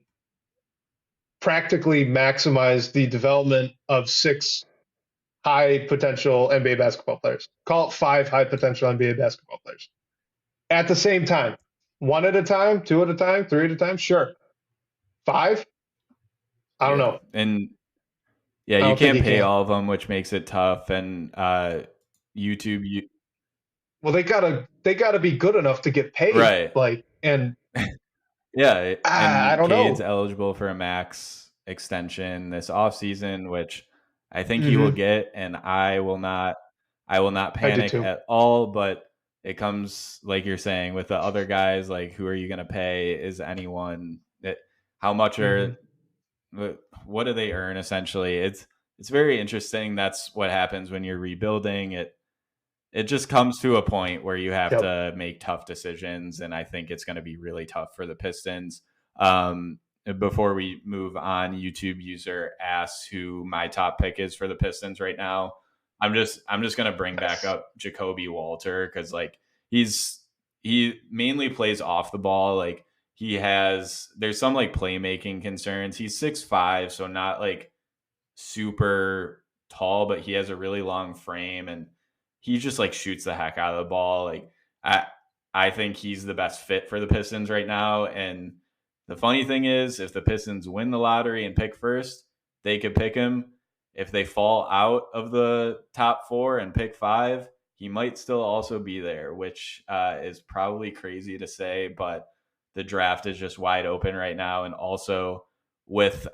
practically maximize the development of six high potential NBA basketball players. Call it five high potential NBA basketball players at the same time. One at a time, two at a time, three at a time, sure. Five? I don't Yeah. know. And yeah, I you don't think can't you pay can. all of them, which makes it tough. And YouTube, Well, they gotta be good enough to get paid. right. Like, and Yeah, I and don't Cade's know. eligible for a max extension this offseason, which I think he will Hmm. get, and I will not I did panic too. at all, but it comes like you're saying with the other guys, like who are you going to pay? Is anyone that how much Hmm. are what do they earn essentially? It's very interesting. That's what happens when you're rebuilding. It just comes to a point where you have Yep. to make tough decisions, and I think it's going to be really tough for the Pistons. Before we move on, YouTube user asks who my top pick is for the Pistons right now. I'm just going to bring back Yes. up Jacoby Walter because like he's he mainly plays off the ball. Like there's some like playmaking concerns. He's 6'5", so not like super tall, but he has a really long frame and he just like shoots the heck out of the ball. Like I I think he's the best fit for the Pistons right now. And the funny thing is, if the Pistons win the lottery and pick first, they could pick him. If they fall out of the top four and pick five, he might still also be there, which is probably crazy to say, but the draft is just wide open right now. And also with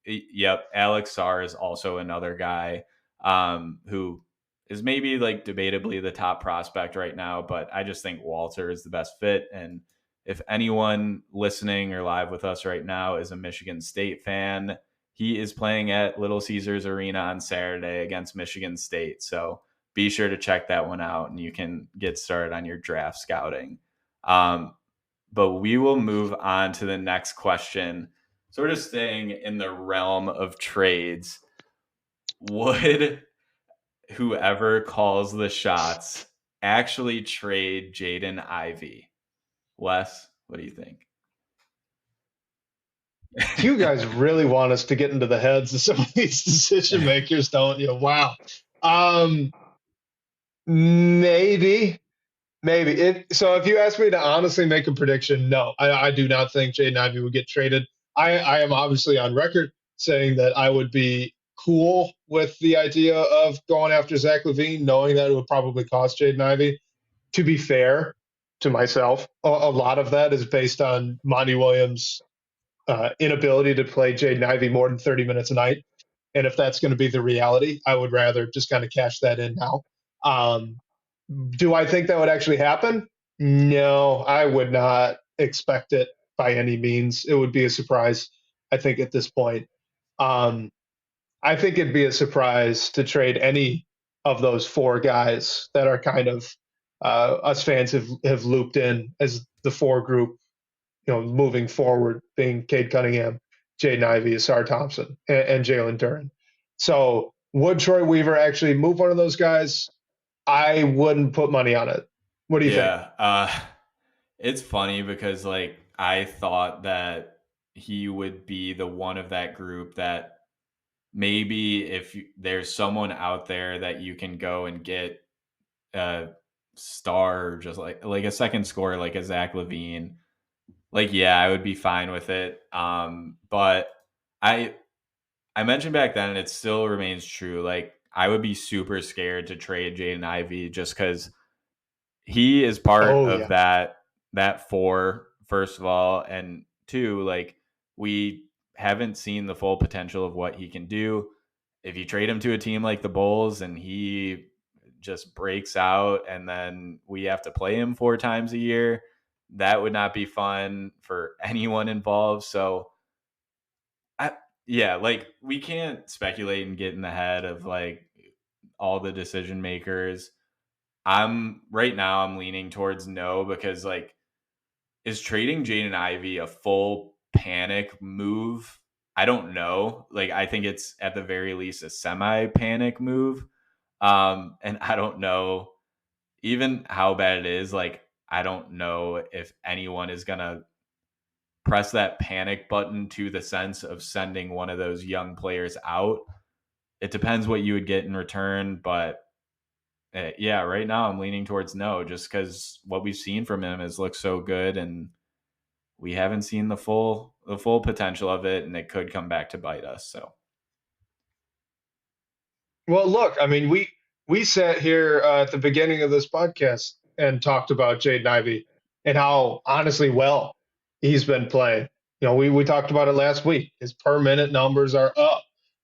yep, Alex Sarr is also another guy who is maybe like debatably the top prospect right now, but I just think Walter is the best fit. And if anyone listening or live with us right now is a Michigan State fan, he is playing at Little Caesars Arena on Saturday against Michigan State. So be sure to check that one out and you can get started on your draft scouting. Um, but we will move on to the next question. Sort of staying in the realm of trades, would whoever calls the shots actually trade Jaden Ivey? Wes, what do you think? You guys really want us to get into the heads of some of these decision makers, don't you? Wow. Um, maybe, maybe. So if you ask me to honestly make a prediction, no, I do not think Jaden Ivey would get traded. I am obviously on record saying that I would be cool with the idea of going after Zach LaVine, knowing that it would probably cost Jaden Ivey. To be fair to myself, a lot of that is based on Monty Williams' inability to play Jaden Ivey more than 30 minutes a night. And if that's going to be the reality, I would rather just kind of cash that in now. Um, do I think that would actually happen? No, I would not expect it by any means. It would be a surprise, I think, at this point. Um, I think it'd be a surprise to trade any of those four guys that are kind of us fans have looped in as the four group, moving forward, being Cade Cunningham, Jaden Ivey, Asar Thompson, and Jalen Duren. So would Troy Weaver actually move one of those guys? I wouldn't put money on it. What do you think? Yeah. It's funny because like I thought that he would be the one of that group that maybe if there's someone out there that you can go and get a star, just like a second scorer, like a Zach LaVine, like, yeah, I would be fine with it. But I I mentioned back then, and it still remains true. Like, I would be super scared to trade Jaden Ivey just because he is part Oh of yeah. that four, first of all, and two, like we haven't seen the full potential of what he can do. If you trade him to a team like the Bulls and he just breaks out and then we have to play him 4 times a year, that would not be fun for anyone involved. So I, yeah, like we can't speculate and get in the head of like all the decision makers. I'm leaning towards no because like is trading Jaden Ivey a full panic move? I don't know. Like I think it's at the very least a semi panic move. And I don't know even how bad it is. Like I don't know if anyone is gonna press that panic button to the sense of sending one of those young players out. It depends what you would get in return, but yeah, right now I'm leaning towards no, just because what we've seen from him has looked so good, and we haven't seen the full potential of it, and it could come back to bite us. So Well, look, I mean, we sat here at the beginning of this podcast and talked about Jaden Ivey and how honestly well he's been playing. We talked about it last week. His per minute numbers are up.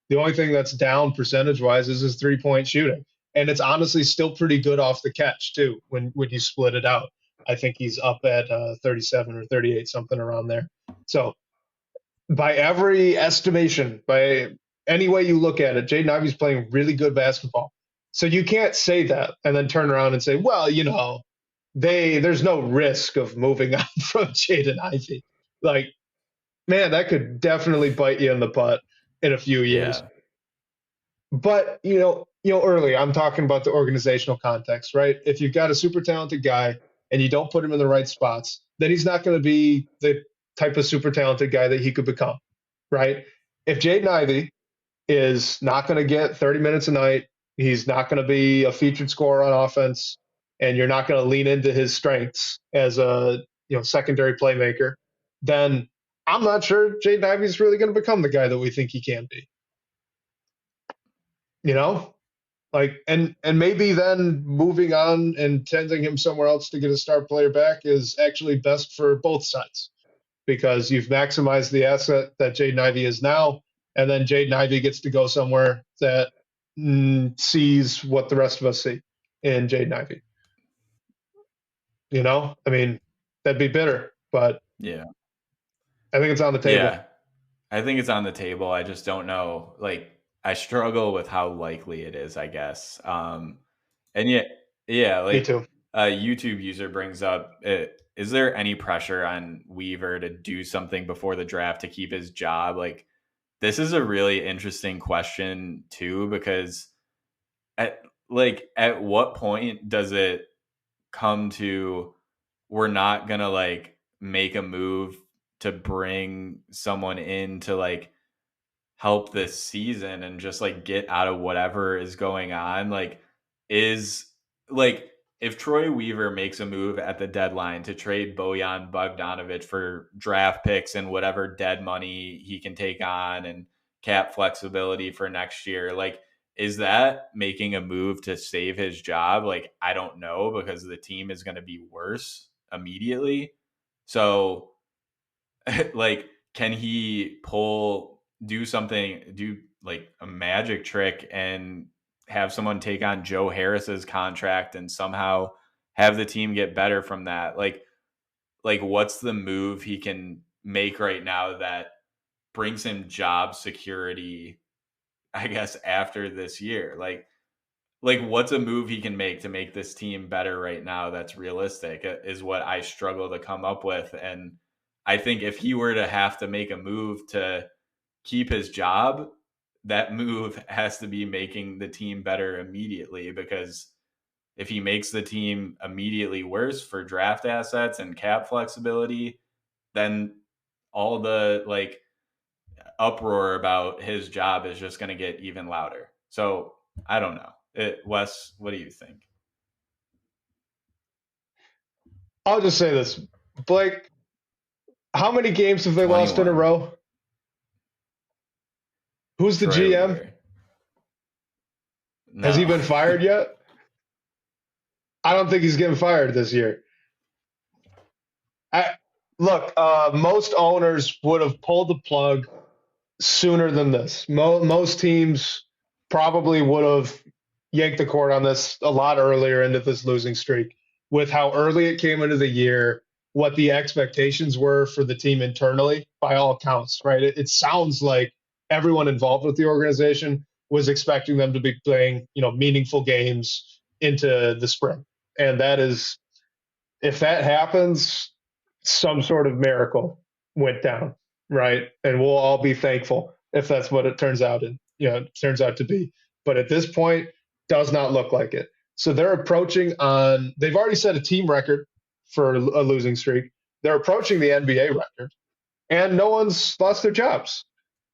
The only thing that's down percentage wise is his 3-point shooting, and it's honestly still pretty good off the catch too. When you split it out, I think he's up at 37 or 38, something around there. So by every estimation, by any way you look at it, Jaden Ivey's playing really good basketball. So you can't say that and then turn around and say, well, there's no risk of moving on from Jaden Ivey. Like, man, that could definitely bite you in the butt in a few years. yeah, But earlier I'm talking about the organizational context, right? If you've got a super talented guy and you don't put him in the right spots, then he's not going to be the type of super talented guy that he could become, right? If Jaden Ivey is not going to get 30 minutes a night, he's not going to be a featured scorer on offense, and you're not going to lean into his strengths as a secondary playmaker, then I'm not sure Jaden Ivey is really going to become the guy that we think he can be. You know, and maybe then moving on and sending him somewhere else to get a star player back is actually best for both sides because you've maximized the asset that Jaden Ivey is now, and then Jaden Ivey gets to go somewhere that sees what the rest of us see in Jaden Ivey. I mean, that'd be bitter, but yeah, I think it's on the table. yeah. I think it's on the table. I just don't know. Like I struggle with how likely it is, I guess. And yeah, Me like too. a YouTube user brings up, is there any pressure on Weaver to do something before the draft to keep his job? Like this is a really interesting question too, because at what point does it come to we're not gonna like make a move to bring someone in to like help this season and just like get out of whatever is going on, like is like if Troy Weaver makes a move at the deadline to trade Bojan Bogdanovic for draft picks and whatever dead money he can take on and cap flexibility for next year, like is that making a move to save his job? Like I don't know, because the team is going to be worse immediately. So like can he do something, do like a magic trick and have someone take on Joe Harris's contract and somehow have the team get better from that? Like what's the move he can make right now that brings him job security, I guess, after this year? Like what's a move he can make to make this team better right now that's realistic is what I struggle to come up with. And I think if he were to have to make a move to keep his job, that move has to be making the team better immediately, because if he makes the team immediately worse for draft assets and cap flexibility, then all the like uproar about his job is just going to get even louder. So I don't know. Wes, what do you think? I'll just say this, Blake. How many games have they lost in a 21. row? Who's the Troy GM? Weaver. Has he No. been fired yet? I don't think he's getting fired this year. I look. Most owners would have pulled the plug sooner than this. Most teams probably would have yanked the cord on this a lot earlier into this losing streak. With how early it came into the year, what the expectations were for the team internally, by all accounts, right? It sounds like everyone involved with the organization was expecting them to be playing, meaningful games into the spring, and that is, if that happens, some sort of miracle went down, right? And we'll all be thankful if that's what it turns out and turns out to be. But at this point, does not look like it. So they're approaching on. They've already set a team record for a losing streak. They're approaching the NBA record, and no one's lost their jobs.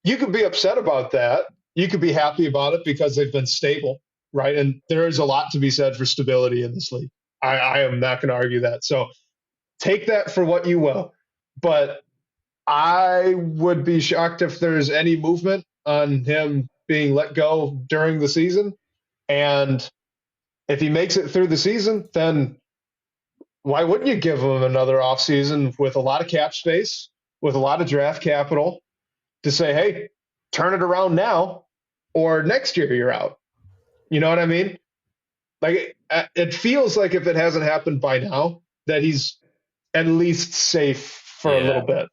You could be upset about that. You could be happy about it because they've been stable, right? And there is a lot to be said for stability in this league. I am not going to argue that. So take that for what you will. But I would be shocked if there's any movement on him being let go during the season. And if he makes it through the season, then why wouldn't you give him another offseason with a lot of cap space, with a lot of draft capital to say, hey, turn it around now, or next year you're out. You know what I mean? Like it feels like if it hasn't happened by now, that he's at least safe for a little Yeah. bit.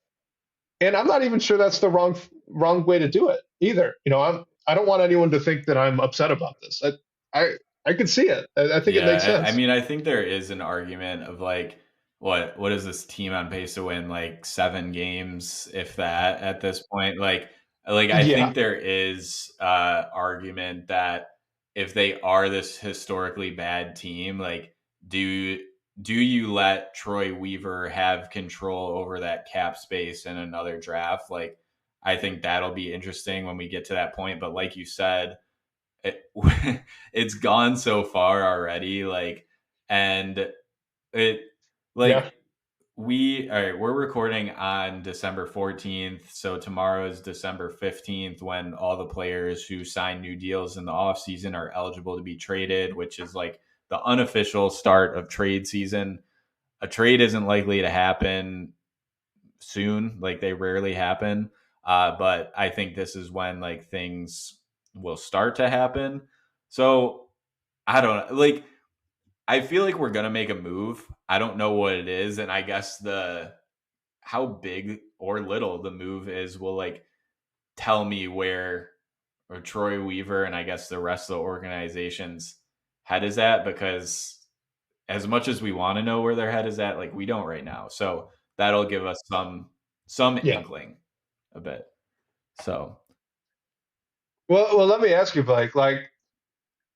And I'm not even sure that's the wrong way to do it either. I don't want anyone to think that I'm upset about this. I could see it. I think it makes Yeah, I sense. mean, I think there is an argument of like, what is this team on pace to win like 7 games, if that, at this point? Like I Yeah, think there is argument that if they are this historically bad team, like do do you let Troy Weaver have control over that cap space in another draft? Like I think that'll be interesting when we get to that point. But like you said, it, it's gone so far already, and it yeah. like all right, we're recording on December 14th, so tomorrow is December 15th, when all the players who sign new deals in the offseason are eligible to be traded, which is like the unofficial start of trade season. A trade isn't likely to happen soon, like they rarely happen, but I think this is when like things will start to happen. So I don't know, like I feel like we're gonna make a move. I don't know what it is, and I guess the how big or little the move is will like tell me where or Troy Weaver and I guess the rest of the organization's head is at, because as much as we want to know where their head is at, like we don't right now. So that'll give us some Yeah. inkling a bit. So Well, let me ask you, Blake. Like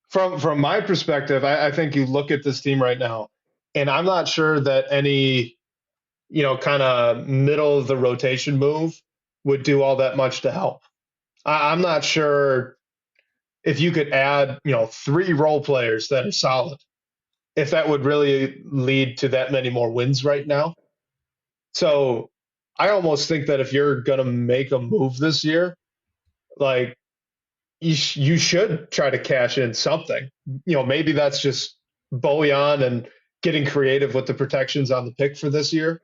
from my perspective, I think you look at this team right now, and I'm not sure that any kind of middle of the rotation move would do all that much to help. I'm not sure if you could add, three role players that are solid, if that would really lead to that many more wins right now. So I almost think that if you're going to make a move this year, like you should try to cash in something. Maybe that's just Bojan and getting creative with the protections on the pick for this year,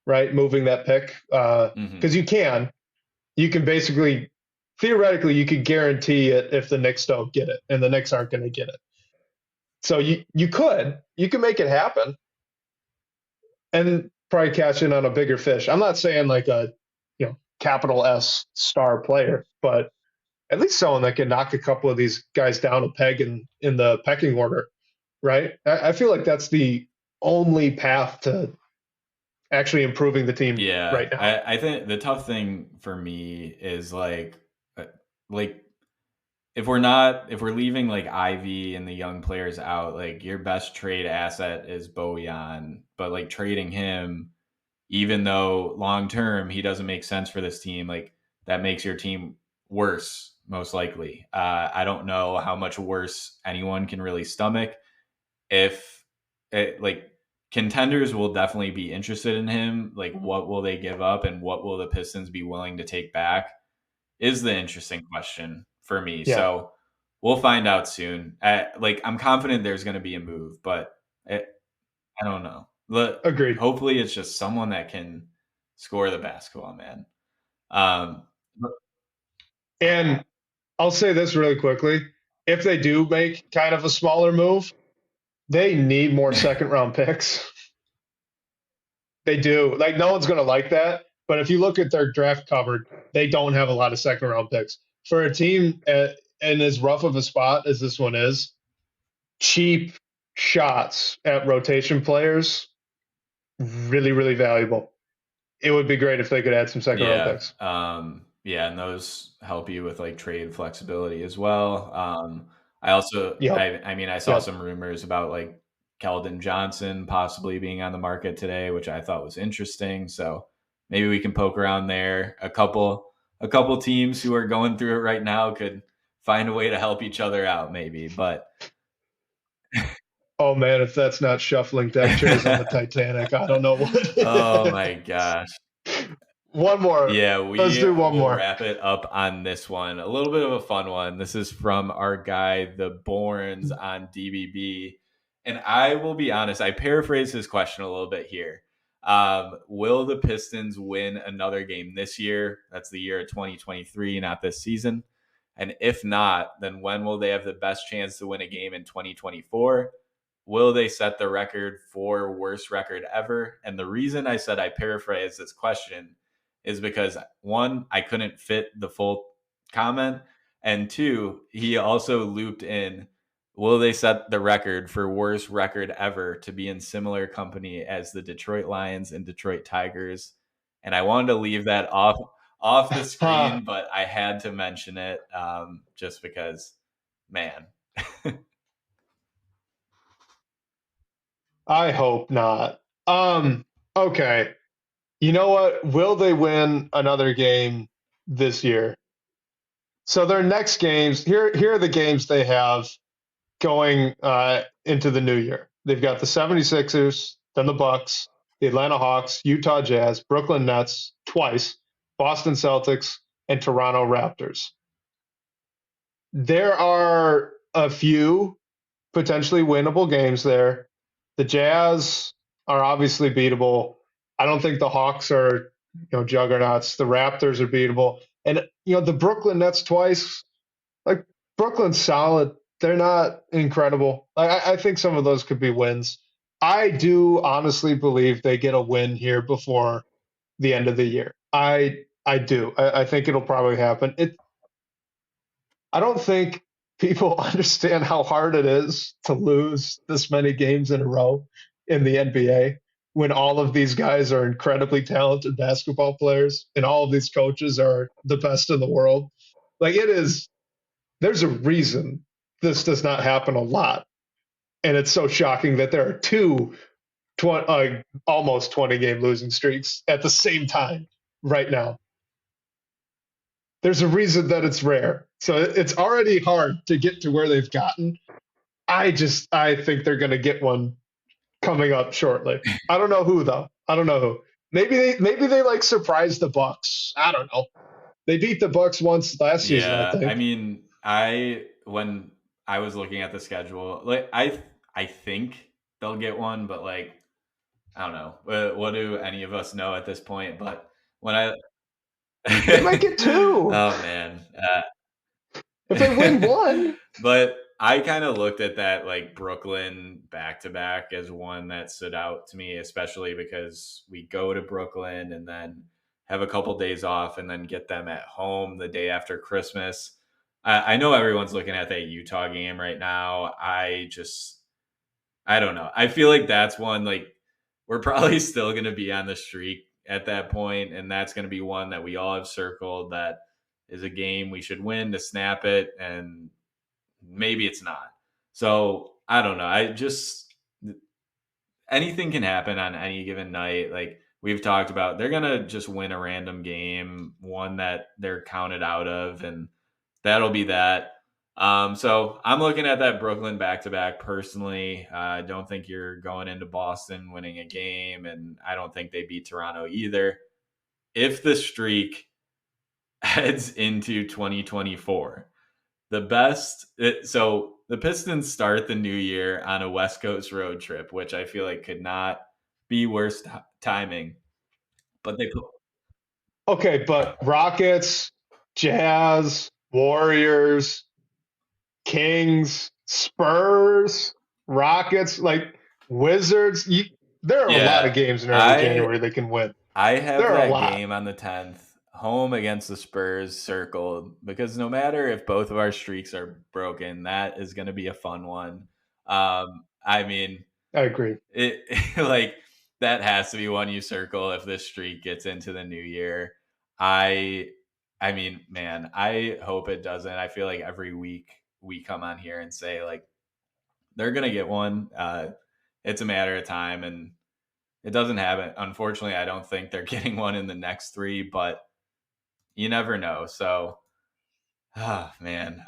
right? Moving that pick Hmm. because you can basically theoretically you could guarantee it if the Knicks don't get it, and the Knicks aren't going to get it. So you could make it happen and probably cash in on a bigger fish. I'm not saying like a capital S star player, but at least someone that can knock a couple of these guys down a peg in the pecking order, right? I feel like that's the only path to actually improving the team Yeah, right now. I think the tough thing for me is uh, like if we're leaving like Ivy and the young players out, like your best trade asset is Bojan, but like trading him, even though long term he doesn't make sense for this team, like that makes your team worse most likely. I don't know how much worse anyone can really stomach if like contenders will definitely be interested in him. Like, what will they give up, and what will the Pistons be willing to take back? Is the interesting question for me. Yeah, So we'll find out soon. Like, I'm confident there's going to be a move, but it, I don't know. Look, agreed. hopefully, it's just someone that can score the basketball, man. Um, but- And I'll say this really quickly. If they do make kind of a smaller move, they need more second round picks. They do. Like no one's going to like that, but if you look at their draft cupboard, they don't have a lot of second round picks. For a team in as rough of a spot as this one is, cheap shots at rotation players really really valuable. It would be great if they could add some second round yeah, picks. yeah, and those help you with like trade flexibility as well. I also, Yep. I mean, I saw Yep. some rumors about like Keldon Johnson possibly being on the market today, which I thought was interesting. So maybe we can poke around there. A couple teams who are going through it right now could find a way to help each other out, maybe. But Oh man, if that's not shuffling deck chairs on the Titanic, I don't know oh what. my gosh. One more. Yeah, Let's we do one will more. wrap it up on this one. A little bit of a fun one. This is from our guy, the Borns on DBB. And I will be honest, I paraphrase his question a little bit here. Will the Pistons win another game this year? That's the year of 2023, not this season. And if not, then when will they have the best chance to win a game in 2024? Will they set the record for worst record ever? And the reason I said I paraphrase this question is because one, I couldn't fit the full comment, and two, he also looped in, will they set the record for worst record ever to be in similar company as the Detroit Lions and Detroit Tigers? And I wanted to leave that off the Huh. screen, but I had to mention it just because, man. I hope not. Okay. You know what? Will they win another game this year? So their next games, here are the games they have going into the new year. They've got the 76ers, then the Bucks, the Atlanta Hawks, Utah Jazz, Brooklyn Nets twice, Boston Celtics, and Toronto Raptors. There are a few potentially winnable games there. The Jazz are obviously beatable. I don't think the Hawks are, juggernauts. The Raptors are beatable. And the Brooklyn Nets twice, like Brooklyn's solid. They're not incredible. I think some of those could be wins. I do honestly believe they get a win here before the end of the year. I do. I think it'll probably happen. I don't think people understand how hard it is to lose this many games in a row in the NBA when all of these guys are incredibly talented basketball players and all of these coaches are the best in the world. Like it is, there's a reason this does not happen a lot. And it's so shocking that there are two almost 20 game losing streaks at the same time right now. There's a reason that it's rare. So it's already hard to get to where they've gotten. I think they're going to get one coming up shortly. I don't know who though. I don't know who. Maybe they like surprise the Bucks. I don't know. They beat the Bucks once last season, I Yeah, I think. mean, when I was looking at the schedule, like I think they'll get one, but like I don't know. What do any of us know at this point? But when I They might get two oh man, if they win one. but I kind of looked at that like Brooklyn back to back as one that stood out to me, especially because we go to Brooklyn and then have a couple days off and then get them at home the day after Christmas. I know everyone's looking at that Utah game right now. I don't know. I feel like that's one like we're probably still going to be on the streak at that point, and that's going to be one that we all have circled that is a game we should win to snap it, and maybe it's not. So I don't know. I just anything can happen on any given night. Like we've talked about, they're gonna just win a random game, one that they're counted out of, and that'll be that. So I'm looking at that Brooklyn back to back personally. I don't think you're going into Boston winning a game, and I don't think they beat Toronto either. If the streak heads into 2024, so the Pistons start the new year on a West Coast road trip, which I feel like could not be worse timing. But they Okay, but Rockets, Jazz, Warriors, Kings, Spurs, Rockets, like Wizards. There are a lot yeah, of games in early I January they can win. I have There are a that lot. game on the 10th, home against the Spurs circled because no matter if both of our streaks are broken, that is going to be a fun one. I mean, I agree. it like that has to be one you circle if this streak gets into the new year. I I mean, man, I hope it doesn't. I feel like every week we come on here and say like they're gonna get one. It's a matter of time, and it doesn't happen. Unfortunately, I don't think they're getting one in the next three, but you never know. So, man,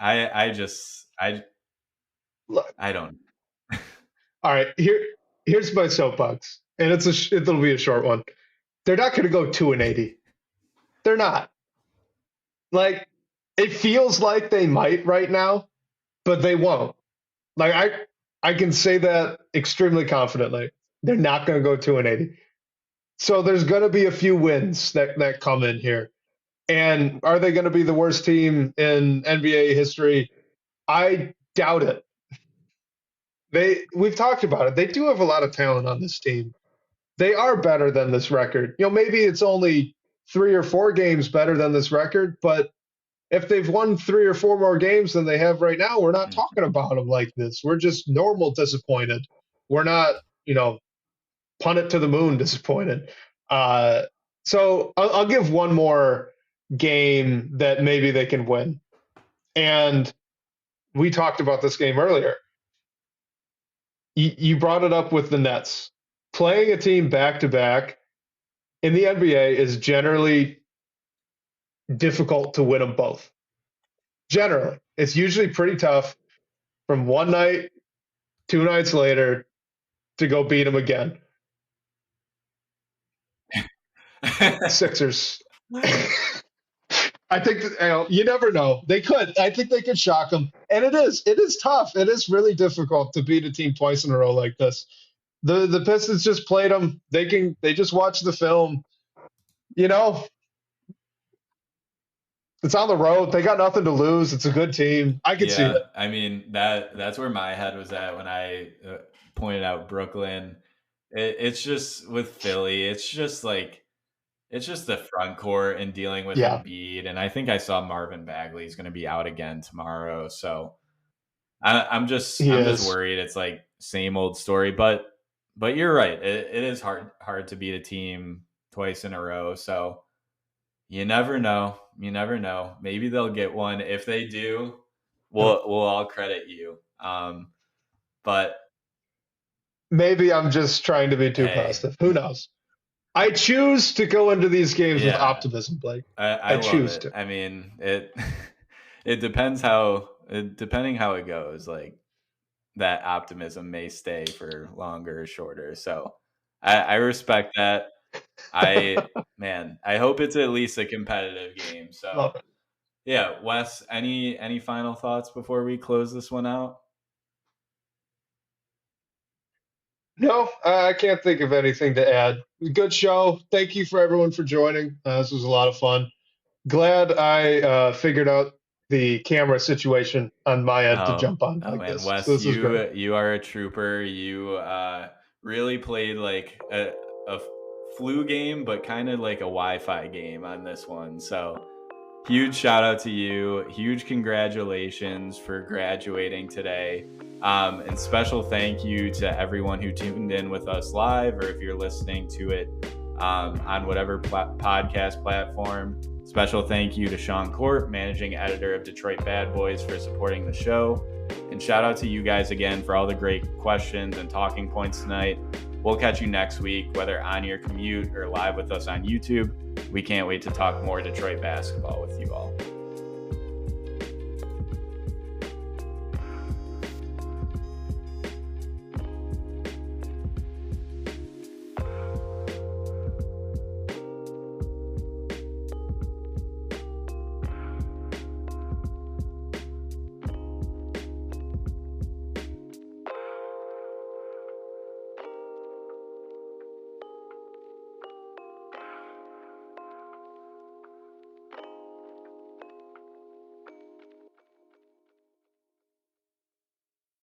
Look, I don't. all right, here's my soapbox, and it'll be a short one. They're not going to go 2-80. They're not. Like it feels like they might right now, but they won't. Like I can say that extremely confidently. They're not going to go 2-80. So there's going to be a few wins that come in here. And are they going to be the worst team in NBA history? I doubt it. We've talked about it. They do have a lot of talent on this team. They are better than this record. Maybe it's only 3 or 4 games better than this record, but if they've won 3 or 4 more games than they have right now, we're not talking about them like this. We're just normal disappointed. We're not, punt it to the moon disappointed. Uh, so I'll give one more game that maybe they can win. And we talked about this game earlier. You brought it up with the Nets. Playing a team back to back in the NBA is generally difficult to win them both. Generally, it's usually pretty tough from one night, 2 nights later to go beat them again. Sixers. I think you never know. They could. I think they could shock them, and it is. It is tough. It is really difficult to beat a team twice in a row like this. The Pistons just played them. They just watch the film. You know, it's on the road. They got nothing to lose. It's a good team. I could see it. Yeah, I mean that's where my head was at when I pointed out Brooklyn. It's just with Philly. It's just the front court and dealing with Yeah, Embiid, and I think I saw Marvin Bagley is going to be out again tomorrow. So he I'm just is. worried. It's like same old story, but you're right. It is hard to beat a team twice in a row. So you never know. You never know. Maybe they'll get one. If they do, I, don't, we'll all credit you. But Maybe I'm just trying to be too Hey, positive. Who knows? I choose to go into these games with yeah, optimism, Blake. I I love choose it. to. I mean, it depending how it goes, like that optimism may stay for longer or shorter. So I respect that. I hope it's at least a competitive game. So Love it. yeah, Wes, any final thoughts before we close this one out? No, I can't think of anything to add. Good show. Thank you for everyone for joining. This was a lot of fun. Glad I figured out the camera situation on my end to Oh, jump on oh like man, this. So Wes, this was great. you are a trooper. You really played like a flu game, but kind of like a Wi-Fi game on this one. So huge shout out to you. Huge congratulations for graduating today. And special thank you to everyone who tuned in with us live, or if you're listening to it on whatever podcast platform. Special thank you to Sean Court, managing editor of Detroit Bad Boys, for supporting the show. And shout out to you guys again for all the great questions and talking points tonight. We'll catch you next week, whether on your commute or live with us on YouTube. We can't wait to talk more Detroit basketball with you all.